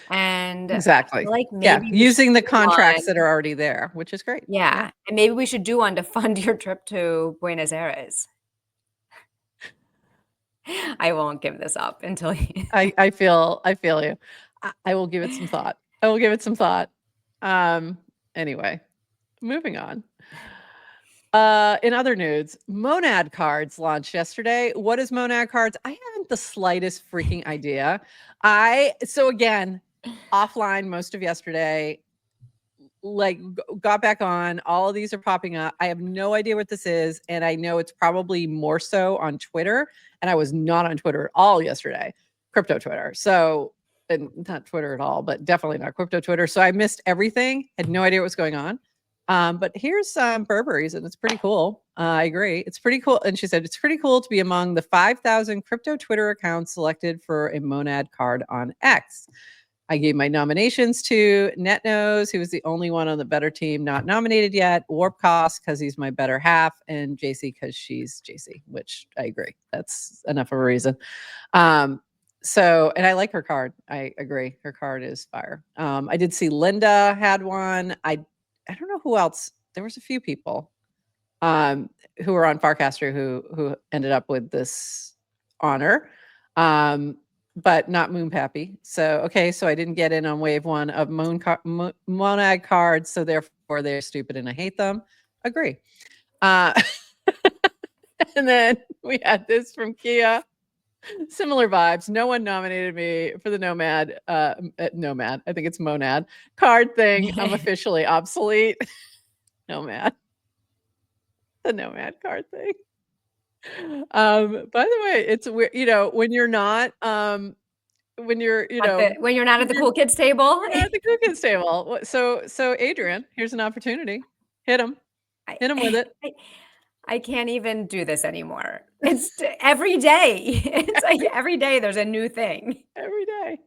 And exactly, like maybe using the contracts that are already there, which is great. Yeah, and maybe we should do one to fund your trip to Buenos Aires. I won't give this up until I feel you. I will give it some thought. Anyway, moving on. In other news, Monad cards launched yesterday. What is Monad cards? I haven't the slightest freaking idea. So again, offline most of yesterday, like got back on. All of these are popping up. I have no idea what this is, and I know it's probably more so on Twitter. And I was not on Twitter at all yesterday, crypto Twitter. So, and not Twitter at all, but definitely not crypto Twitter. So I missed everything. Had no idea what was going on. But here's some Burberry's, and it's pretty cool. I agree. It's pretty cool. And she said, it's pretty cool to be among the 5,000 crypto Twitter accounts selected for a Monad card on X. I gave my nominations to NetNose, who was the only one on the better team not nominated yet, Warpcost, because he's my better half, and JC, because she's JC, which I agree. That's enough of a reason. So, and I like her card. I agree. Her card is fire. I did see Linda had one. I don't know who else. There was a few people who were on Farcaster who ended up with this honor. But not Moonpappy. So, okay, so I didn't get in on wave one of Monad cards, so therefore they're stupid and I hate them. Agree. And then we had this from Kia. Similar vibes. No one nominated me for the Nomad. Nomad. I think it's Monad card thing. I'm officially obsolete. Nomad. The Nomad card thing. By the way, it's weird, when you're not when you're when you're not at the cool kids table. At the cool kids table. So Adrian, here's an opportunity. Hit him with it. I can't even do this anymore. It's every day. It's like every day there's a new thing. Every day.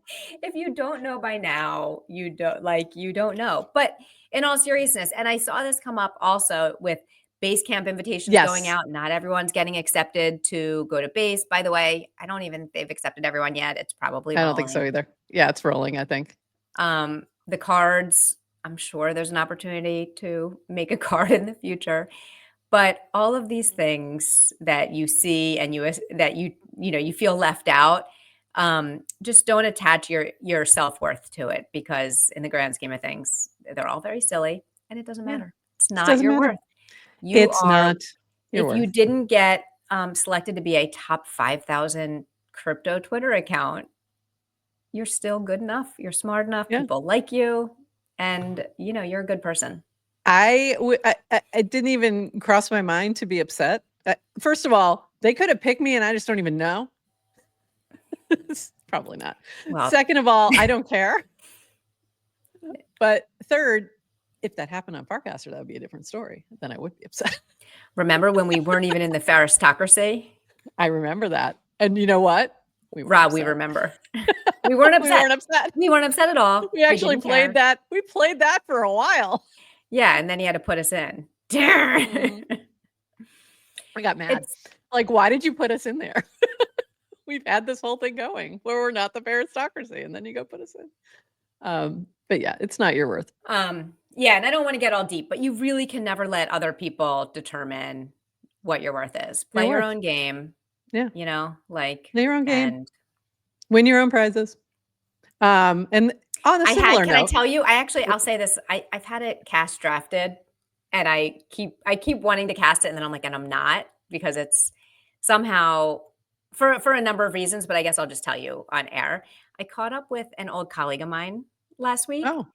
If you don't know by now, you don't know. But in all seriousness, and I saw this come up also with base camp invitations going out. Not everyone's getting accepted to go to base. By the way, I don't even think they've accepted everyone yet. It's probably rolling. I don't think so either. Yeah, it's rolling, I think. The cards, I'm sure there's an opportunity to make a card in the future. But all of these things that you see and you feel left out, just don't attach your self-worth to it, because in the grand scheme of things, they're all very silly and it doesn't matter. It's not your worth. It's not your worth. If you didn't get selected to be a top 5,000 crypto Twitter account, you're still good enough. You're smart enough. Yeah. People like you, and you're a good person. I didn't even cross my mind to be upset. First of all, they could have picked me and I just don't even know. Probably not. Well, second of all, I don't care. But third, if that happened on Farcaster, that would be a different story. Then I would be upset. Remember when we weren't even in the Farcastocracy? I remember that. And you know what? We remember. We weren't upset. We weren't upset at all. We actually played that. We played that for a while. Yeah, and then he had to put us in. I got mad. Like, why did you put us in there? We've had this whole thing going where we're not the Farcastocracy, and then you go put us in. But yeah, it's not your worth. Yeah, and I don't want to get all deep, but you really can never let other people determine what your worth is. Play your own game. Yeah. Play your own game. Win your own prizes. And on a similar note, can I tell you? I'll say this. I've had it cast drafted, and I keep wanting to cast it, and then I'm like, and I'm not, because it's somehow for a number of reasons. But I guess I'll just tell you on air. I caught up with an old colleague of mine last week. Oh.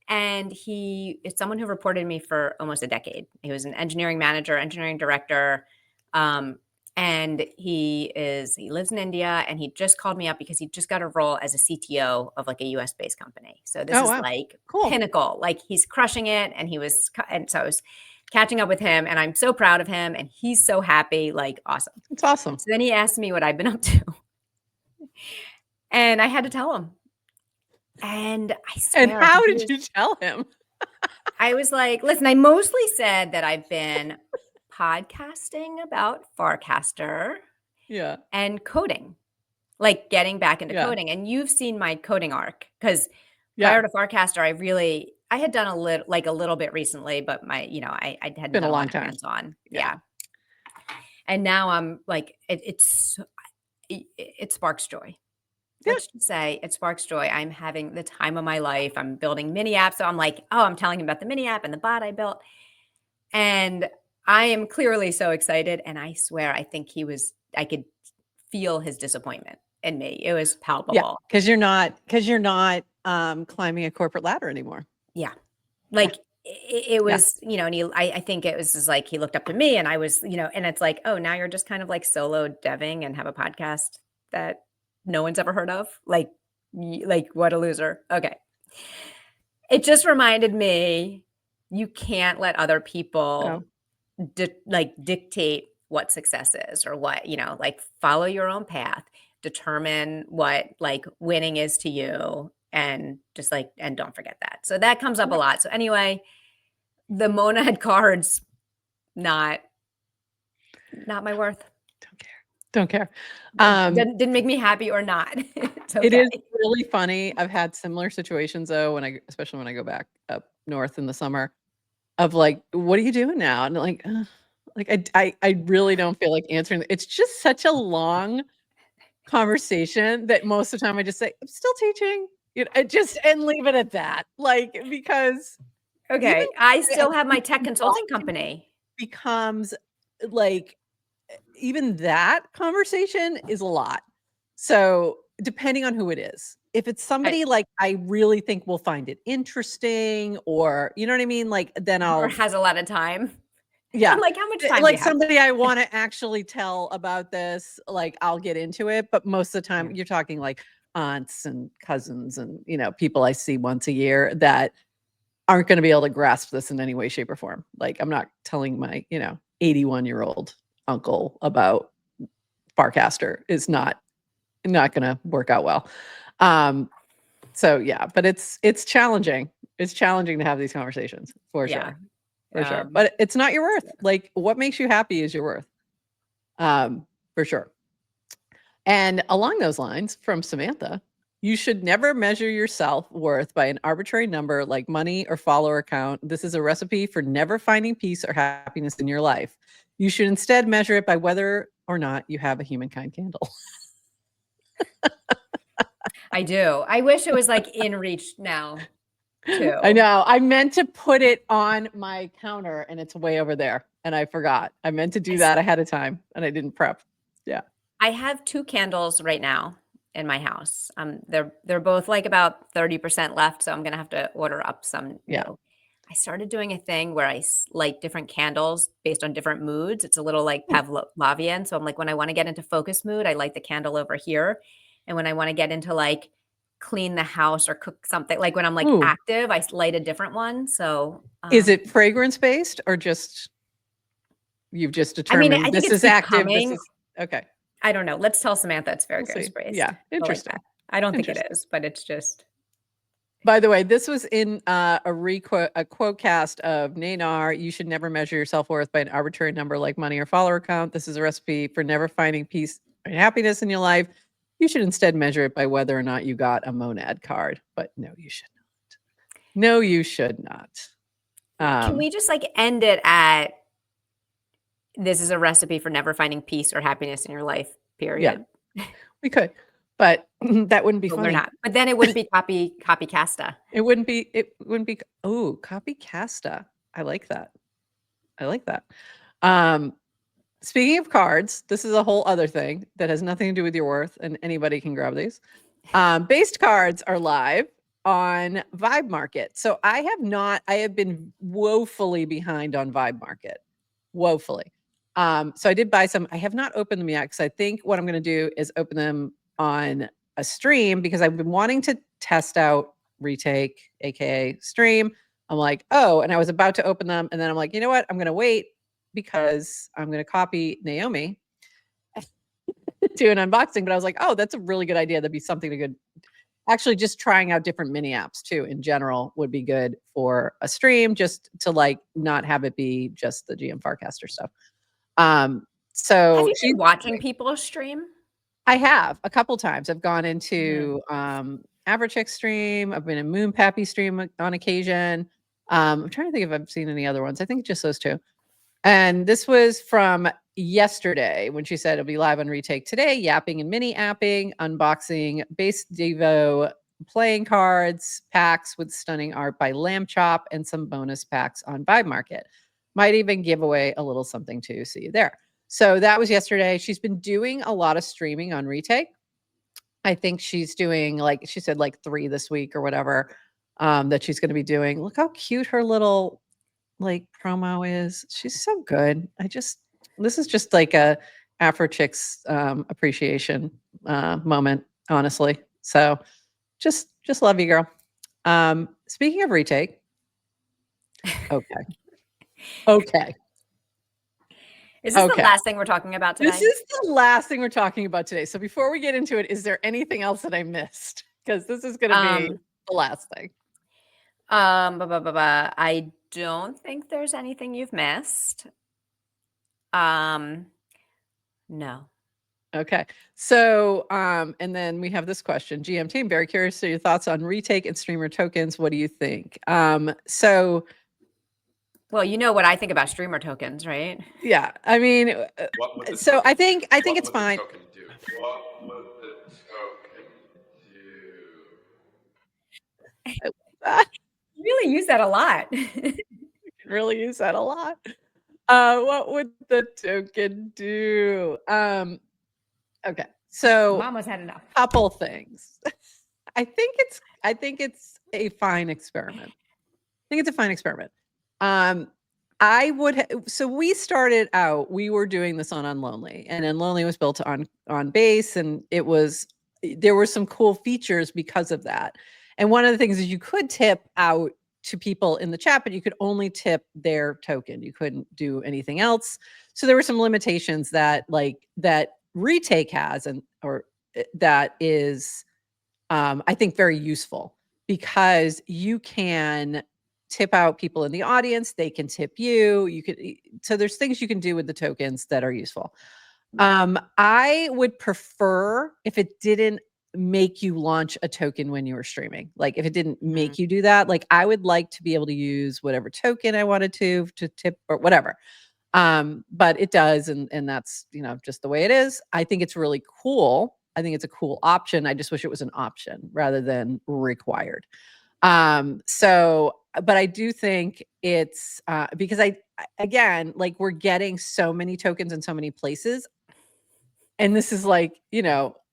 And it's someone who reported to me for almost a decade. He was an engineering manager, engineering director. And he lives in India, and he just called me up because he just got a role as a CTO of like a US based company. So this is like cool. Pinnacle, like he's crushing it. And so I was catching up with him, and I'm so proud of him, and he's so happy, like awesome. It's awesome. So then he asked me what I've been up to, and I had to tell him. And I swear, and how did you tell him? I was like, listen, I mostly said that I've been podcasting about Farcaster and coding, like getting back into coding. And you've seen my coding arc, because prior to Farcaster, I had done a little bit recently, but I hadn't been done a long time hands-on. Yeah. And now I'm like, it sparks joy. Let's just say it sparks joy. I'm having the time of my life. I'm building mini apps. So I'm like, I'm telling him about the mini app and the bot I built. And I am clearly so excited, and I swear I could feel his disappointment in me. It was palpable. Yeah, because you're not climbing a corporate ladder anymore. Yeah. Like it was, you know, and I think it was just like he looked up to me and I was, you know, and it's like, oh, now you're just kind of like solo deving and have a podcast that no one's ever heard of. Like what a loser. Okay. It just reminded me you can't let other people dictate what success is or what, you know, like follow your own path, determine what like winning is to you and just like, and don't forget that. So that comes up a lot. So anyway, the monad cards, not my worth. Don't care. Didn't make me happy or not. It is really funny. I've had similar situations though, especially when I go back up north in the summer, of like, what are you doing now? And like I really don't feel like answering. It's just such a long conversation that most of the time I just say, I'm still teaching. You know, and leave it at that. Like, because I still have my tech consulting company. Becomes like, even that conversation is a lot. So depending on who it is, if it's somebody like I really think will find it interesting, or you know what I mean, like then or has a lot of time. Yeah, I'm like, how much time? Like somebody I want to actually tell about this, like I'll get into it. But most of the time, you're talking like aunts and cousins and you know people I see once a year that aren't going to be able to grasp this in any way, shape, or form. Like I'm not telling my 81-year-old uncle about Farcaster. Is not going to work out well. So yeah, but it's challenging. It's challenging to have these conversations for sure. For sure. But it's not your worth. Like what makes you happy is your worth. For sure. And along those lines from Samantha, you should never measure your self-worth by an arbitrary number like money or follower count. This is a recipe for never finding peace or happiness in your life. You should instead measure it by whether or not you have a humankind candle. I do. I wish it was like in reach now, too. I know. I meant to put it on my counter and it's way over there. And I forgot. I meant to do that ahead of time and I didn't prep. Yeah. I have 2 candles right now in my house. They're both like about 30% left. So I'm going to have to order up some new. I started doing a thing where I light different candles based on different moods. It's a little like Pavlovian. So I'm like, when I want to get into focus mood, I light the candle over here. And when I want to get into like clean the house or cook something, like when I'm like active, I light a different one. So is it fragrance based or just you've just determined I think this is active? This is, okay. I don't know. Let's tell Samantha it's fragrance based. Yeah, interesting. Like I don't think it is, but it's just. By the way, this was in a quote cast of Naynar. You should never measure your self-worth by an arbitrary number like money or follower count. This is a recipe for never finding peace and happiness in your life. You should instead measure it by whether or not you got a monad card. But no, you should not. No, you should not. Can we just like end it at this is a recipe for never finding peace or happiness in your life, period? Yeah, we could. But that wouldn't be funny. They're not. But then it wouldn't be copycasta. It wouldn't be. Oh, copycasta. I like that. Speaking of cards, this is a whole other thing that has nothing to do with your worth, and anybody can grab these. Based cards are live on Vibe Market. So I have been woefully behind on Vibe Market. Woefully. So I did buy some. I have not opened them yet because I think what I'm going to do is open them on a stream because I've been wanting to test out Retake, aka stream. I'm like, oh, and I was about to open them. And then I'm like, you know what? I'm going to wait because I'm going to copy Naomi to an unboxing. But I was like, oh, that's a really good idea. That'd be something to good. Actually, just trying out different mini apps too in general would be good for a stream, just to like not have it be just the GM Farcaster stuff. So have you been watching people stream? I have a couple times. I've gone into Averchick stream. I've been in Moon Pappy stream on occasion. I'm trying to think if I've seen any other ones. I think just those 2. And this was from yesterday when she said it'll be live on Retake today, yapping and mini apping, unboxing base Devo playing cards, packs with stunning art by Lamb Chop, and some bonus packs on Vibe Market. Might even give away a little something too. See you there. So that was yesterday. She's been doing a lot of streaming on Retake. I think she's doing, like she said, like 3 this week or whatever, that she's going to be doing. Look how cute her little like promo is. She's so good. This is just like a Afro Chicks appreciation moment, honestly. So just love you, girl. Speaking of Retake. Okay. Is this the last thing we're talking about today? This is the last thing we're talking about today. So before we get into it, is there anything else that I missed? Because this is going to be the last thing. I don't think there's anything you've missed. No. Okay. So, and then we have this question. GM team, very curious to your thoughts on Retake and streamer tokens. What do you think? Well, you know what I think about streamer tokens, right? Yeah. I mean, so I think it's fine. What would the token do? You really use that a lot. Really use that a lot. What would the token do? Okay. So Mama's had enough. Couple things. I think it's a fine experiment. So we started out, we were doing this on Unlonely, and Unlonely was built on base, and there were some cool features because of that. And one of the things is you could tip out to people in the chat, but you could only tip their token. You couldn't do anything else. So there were some limitations that Retake has, or that is, I think, very useful, because you can tip out people in the audience. They can tip you. So there's things you can do with the tokens that are useful. I would prefer if it didn't make you launch a token when you were streaming. Like if it didn't make you do that, like I would like to be able to use whatever token I wanted to tip or whatever. But it does. And that's, just the way it is. I think it's really cool. I think it's a cool option. I just wish it was an option rather than required. But I do think it's, because again, like we're getting so many tokens in so many places. And this is like,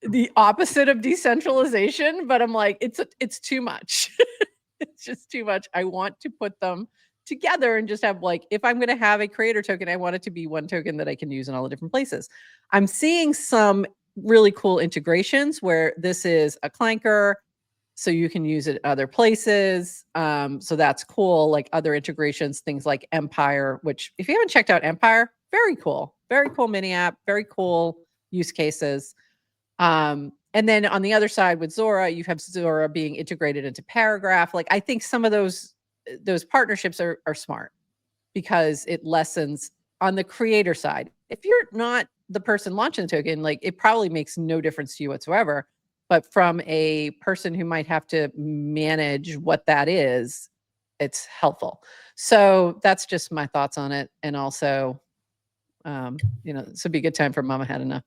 the opposite of decentralization, but I'm like, it's too much. It's just too much. I want to put them together and just have, like, if I'm going to have a creator token, I want it to be one token that I can use in all the different places. I'm seeing some really cool integrations where this is a clanker, so you can use it other places. So that's cool. Like other integrations, things like Empire, which if you haven't checked out Empire, very cool mini app, very cool use cases. And then on the other side with Zora, you have Zora being integrated into Paragraph. Like I think some of those partnerships are smart, because it lessens on the creator side. If you're not the person launching the token, like it probably makes no difference to you whatsoever. But from a person who might have to manage what that is, it's helpful. So that's just my thoughts on it. And also, this would be a good time for Mama Had Enough.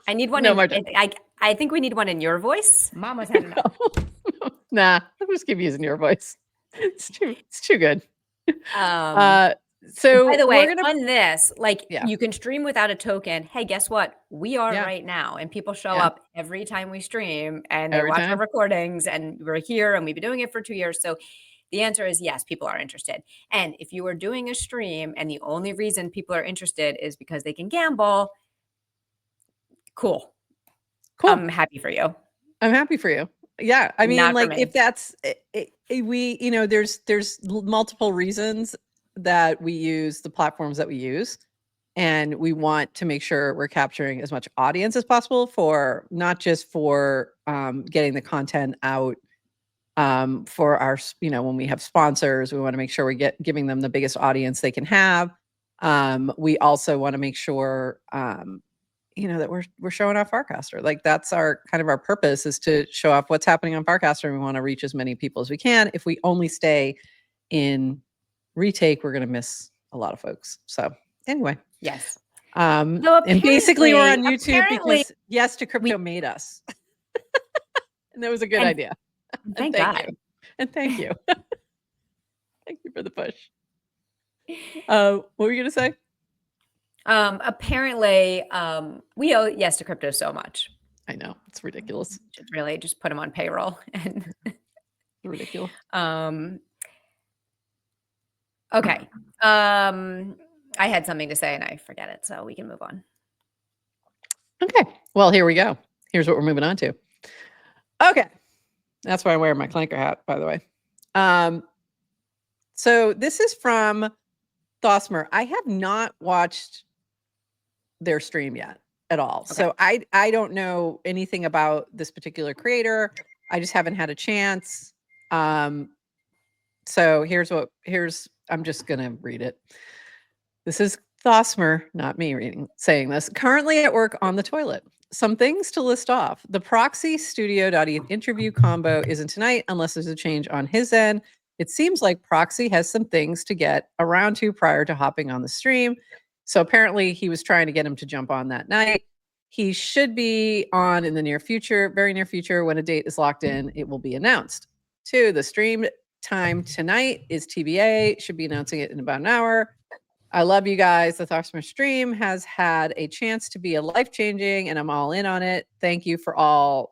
I need one. I think we need one in your voice. Mama's had enough. Nah, I'll just keep using your voice. It's too good. So by the way, on this, you can stream without a token. Hey, guess what? We are right now, and people show up every time we stream, and they watch our recordings, and we're here, and we've been doing it for 2 years. So the answer is yes, people are interested. And if you are doing a stream and the only reason people are interested is because they can gamble, cool. I'm happy for you. Yeah. I mean, like if that's, there's multiple reasons that we use the platforms that we use. And we want to make sure we're capturing as much audience as possible, for not just for getting the content out for our, when we have sponsors, we want to make sure we giving them the biggest audience they can have. We also want to make sure, that we're showing off Farcaster. Like that's our purpose, is to show off what's happening on Farcaster. And we want to reach as many people as we can. If we only stay in Retake, we're going to miss a lot of folks. So anyway. Yes. And basically we're on YouTube because Yes to Crypto made us. And that was a good idea. Thank God. And thank you. Thank you for the push. What were you going to say? Apparently, we owe Yes to Crypto so much. I know. It's ridiculous. Should really just put him on payroll. And ridiculous. Okay. I had something to say and I forget it, so we can move on. Okay. Well, here we go. Here's what we're moving on to. Okay. That's why I'm wearing my clanker hat, by the way. So this is from Thosmer. I have not watched their stream yet at all. Okay. So I don't know anything about this particular creator. I just haven't had a chance. So I'm just going to read it. This is Thosmer, not me saying this. Currently at work on the toilet. Some things to list off. The proxy studio.eth interview combo isn't tonight unless there's a change on his end. It seems like Proxy has some things to get around to prior to hopping on the stream. So apparently he was trying to get him to jump on that night. He should be on in the near future, very near future. When a date is locked in, it will be announced. 2, the stream time tonight is TBA. Should be announcing it in about an hour. I love you guys. The Thosmer stream has had a chance to be a life-changing, and I'm all in on it. Thank you for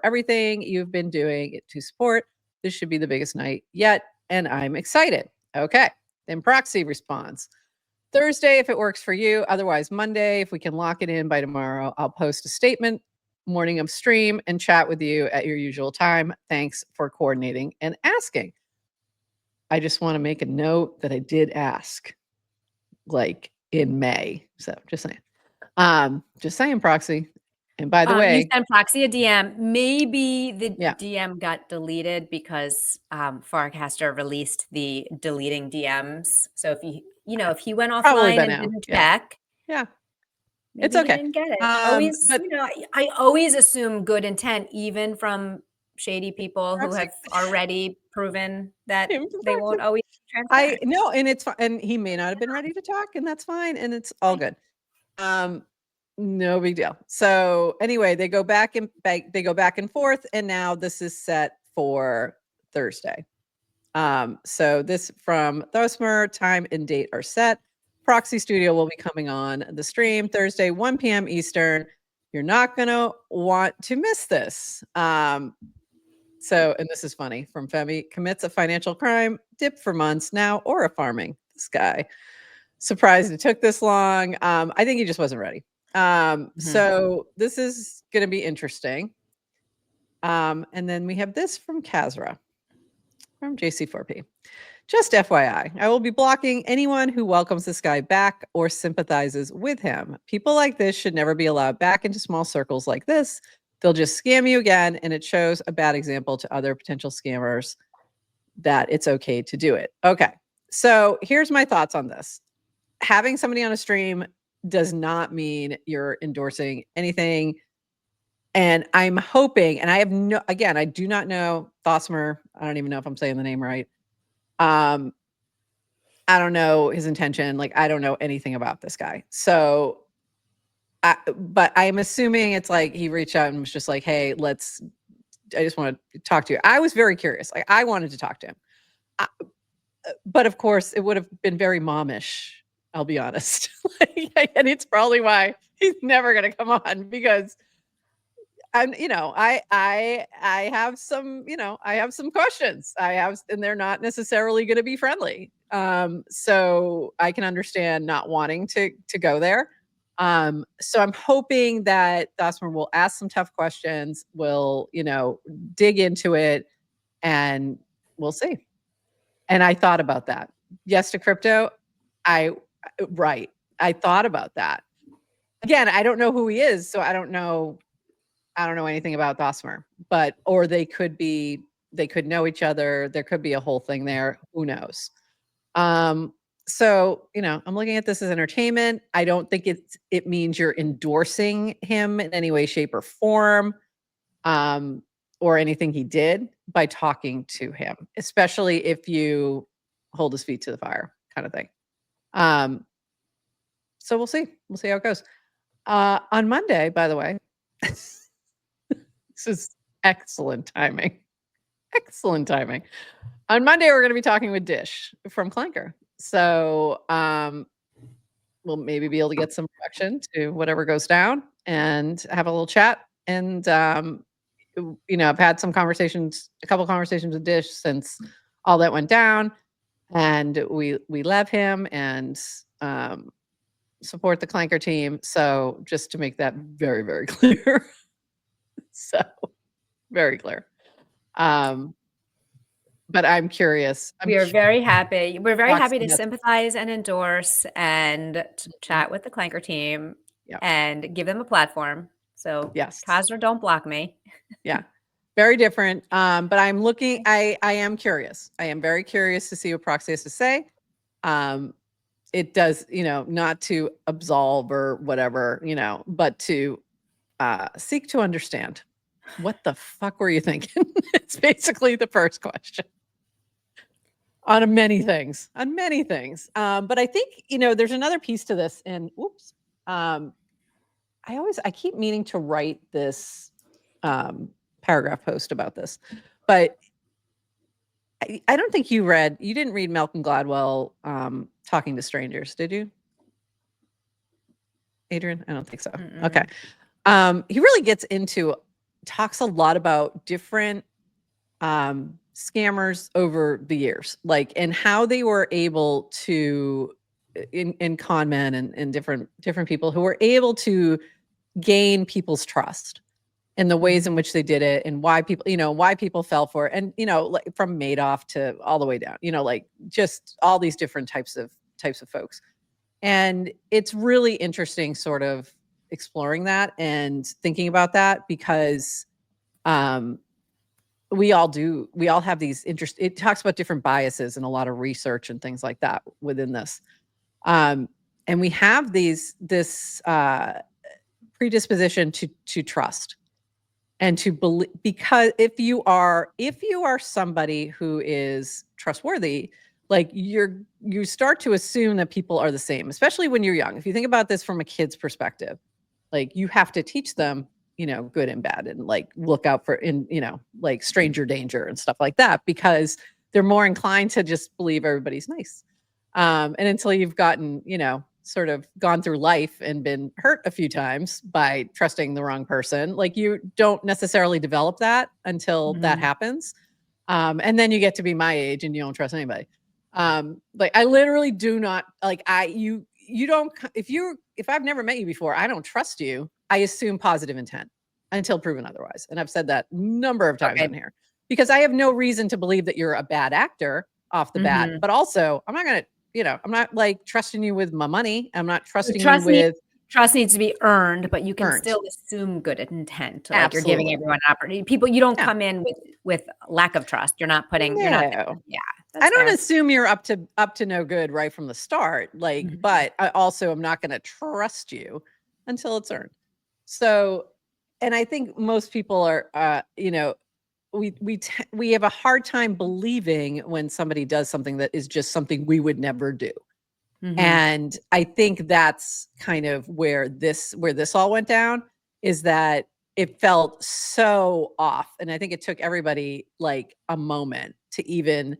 everything you've been doing to support. This should be the biggest night yet, and I'm excited. Okay. Then Proxy responds. Thursday, if it works for you. Otherwise, Monday, if we can lock it in by tomorrow, I'll post a statement morning of stream and chat with you at your usual time. Thanks for coordinating and asking. I just want to make a note that I did ask. Like in May. So just saying, Proxy. And by the way, you sent Proxy a DM. Maybe the DM got deleted because Farcaster released the deleting DMs. So if he went offline and didn't check, it's okay. Didn't get it. I always assume good intent, even from shady people Proxy. Who have already proven that they won't always transparent. I know, and it's fine. And he may not have been ready to talk, and that's fine, and it's all good. No big deal. So anyway, they go back and forth, and now this is set for Thursday. So this from Thosmer, time and date are set. Proxy Studio will be coming on the stream Thursday, 1 p.m. Eastern. You're not gonna want to miss this. So, and this is funny from Femi, commits a financial crime, dip for months now, or a farming. This guy. Surprised it took this long. I think he just wasn't ready. So this is going to be interesting. And then we have this from Kazra, from JC4P. Just FYI, I will be blocking anyone who welcomes this guy back or sympathizes with him. People like this should never be allowed back into small circles like this. They'll just scam you again, and it shows a bad example to other potential scammers that it's okay to do it. Okay, so here's my thoughts on this. Having somebody on a stream does not mean you're endorsing anything. And I'm hoping, and I do not know Thosmer. I don't even know if I'm saying the name right. I don't know his intention. Like, I don't know anything about this guy. So, but I'm assuming it's like he reached out and was just like, hey, I just want to talk to you. I was very curious. Like, I wanted to talk to him. But of course, it would have been very momish, I'll be honest. And it's probably why he's never going to come on, because I have some, I have some questions. And they're not necessarily going to be friendly. So I can understand not wanting to go there. So I'm hoping that Thosmer will ask some tough questions, will, dig into it, and we'll see. And I thought about that. Yes to crypto. I thought about that. Again, I don't know who he is, so I don't know anything about Thosmer, or they could know each other. There could be a whole thing there. Who knows? So, I'm looking at this as entertainment. I don't think it means you're endorsing him in any way, shape, or form, or anything he did by talking to him, especially if you hold his feet to the fire kind of thing. So we'll see. We'll see how it goes. On Monday, by the way, this is excellent timing. Excellent timing. On Monday, we're going to be talking with Dish from Clanker. So we'll maybe be able to get some direction to whatever goes down and have a little chat. And I've had a couple conversations with Dish since all that went down, and we love him and support the Clanker team. So just to make that very, very clear. So very clear. But I'm curious. We are very happy. We're very happy to sympathize and endorse and chat with the Clanker team and give them a platform. So yes, Kazra, don't block me. Yeah, very different. But I'm looking. I am curious. I am very curious to see what Proxy has to say. It does, not to absolve or whatever, but to seek to understand. What the fuck were you thinking? It's basically the first question. On many things. But I think, there's another piece to this. And whoops. I keep meaning to write this paragraph post about this, but I don't think you didn't read Malcolm Gladwell Talking to Strangers, did you? Adrian? I don't think so. Mm-mm. Okay. He really talks a lot about different scammers over the years, and how they were able to, in con men and different people who were able to gain people's trust and the ways in which they did it and why people fell for it. And, from Madoff to all the way down, just all these different types of folks. And it's really interesting sort of exploring that and thinking about that because, we all have these it talks about different biases and a lot of research and things like that within this. And we have this predisposition to trust and to believe, because if you are somebody who is trustworthy, you start to assume that people are the same, especially when you're young. If you think about this from a kid's perspective, you have to teach them, good and bad, and look out for stranger danger and stuff like that, because they're more inclined to just believe everybody's nice. And until you've gotten, sort of gone through life and been hurt a few times by trusting the wrong person, you don't necessarily develop that until that happens. And then you get to be my age and you don't trust anybody. I literally do not you don't, if I've never met you before, I don't trust you. I assume positive intent until proven otherwise. And I've said that a number of times on here, because I have no reason to believe that you're a bad actor off the bat, but also I'm not going to, I'm not trusting you with my money. I'm not trusting you with. Trust needs to be earned, but you can still assume good intent. You're giving everyone opportunity. People, you don't come in with lack of trust. You're not putting, you're not. Yeah. I don't assume you're up to no good right from the start. But I also am not going to trust you until it's earned. So, and I think most people are, we have a hard time believing when somebody does something that is just something we would never do. Mm-hmm. And I think that's kind of where this all went down, is that it felt so off. And I think it took everybody a moment to even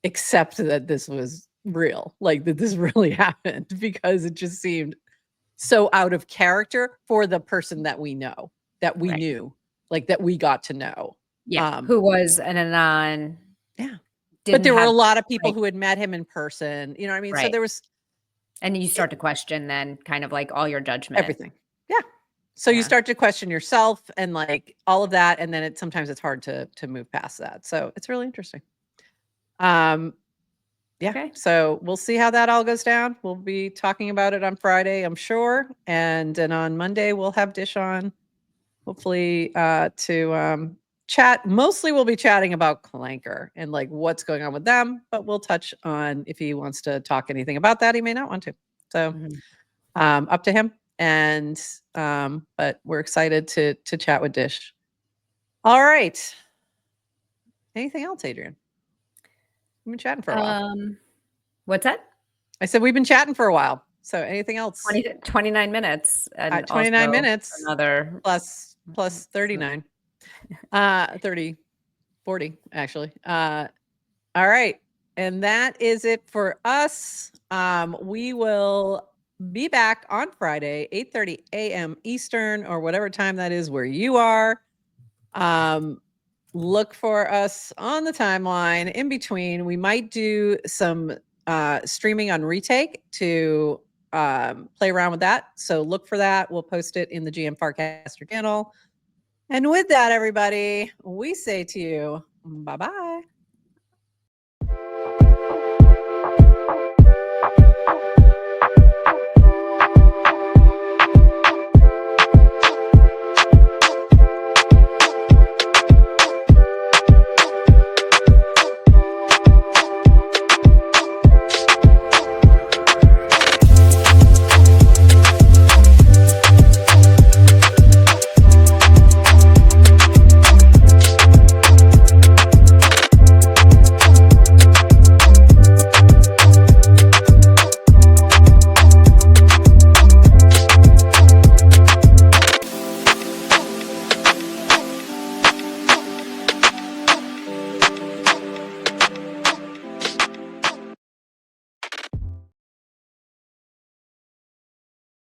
accept that this was real, that this really happened, because it just seemed so out of character for the person that we know, that we knew, that we got to know. Yeah. Who was an Anon. Yeah. But there were a lot of people who had met him in person. You know what I mean? Right. So there was. And you start to question then kind of all your judgment. Everything. Yeah. So you start to question yourself and all of that. And then sometimes it's hard to move past that. So it's really interesting. Yeah. Okay. So we'll see how that all goes down. We'll be talking about it on Friday, I'm sure. And then on Monday, we'll have Dish on, hopefully, to chat. Mostly we'll be chatting about Clanker and what's going on with them, but we'll touch on, if he wants to talk anything about that, he may not want to. So up to him. And but we're excited to chat with Dish. All right. Anything else, Adrian? We've been chatting for a while. What's that? I said we've been chatting for a while. So anything else? 29 minutes. And 29 minutes. Another plus 39. 30, 40, actually. All right. And that is it for us. We will be back on Friday, 8:30 a.m. Eastern, or whatever time that is where you are. Look for us on the timeline. In between, we might do some streaming on Retake to play around with that. So look for that. We'll post it in the GM Farcaster channel. And with that, everybody, we say to you, bye-bye.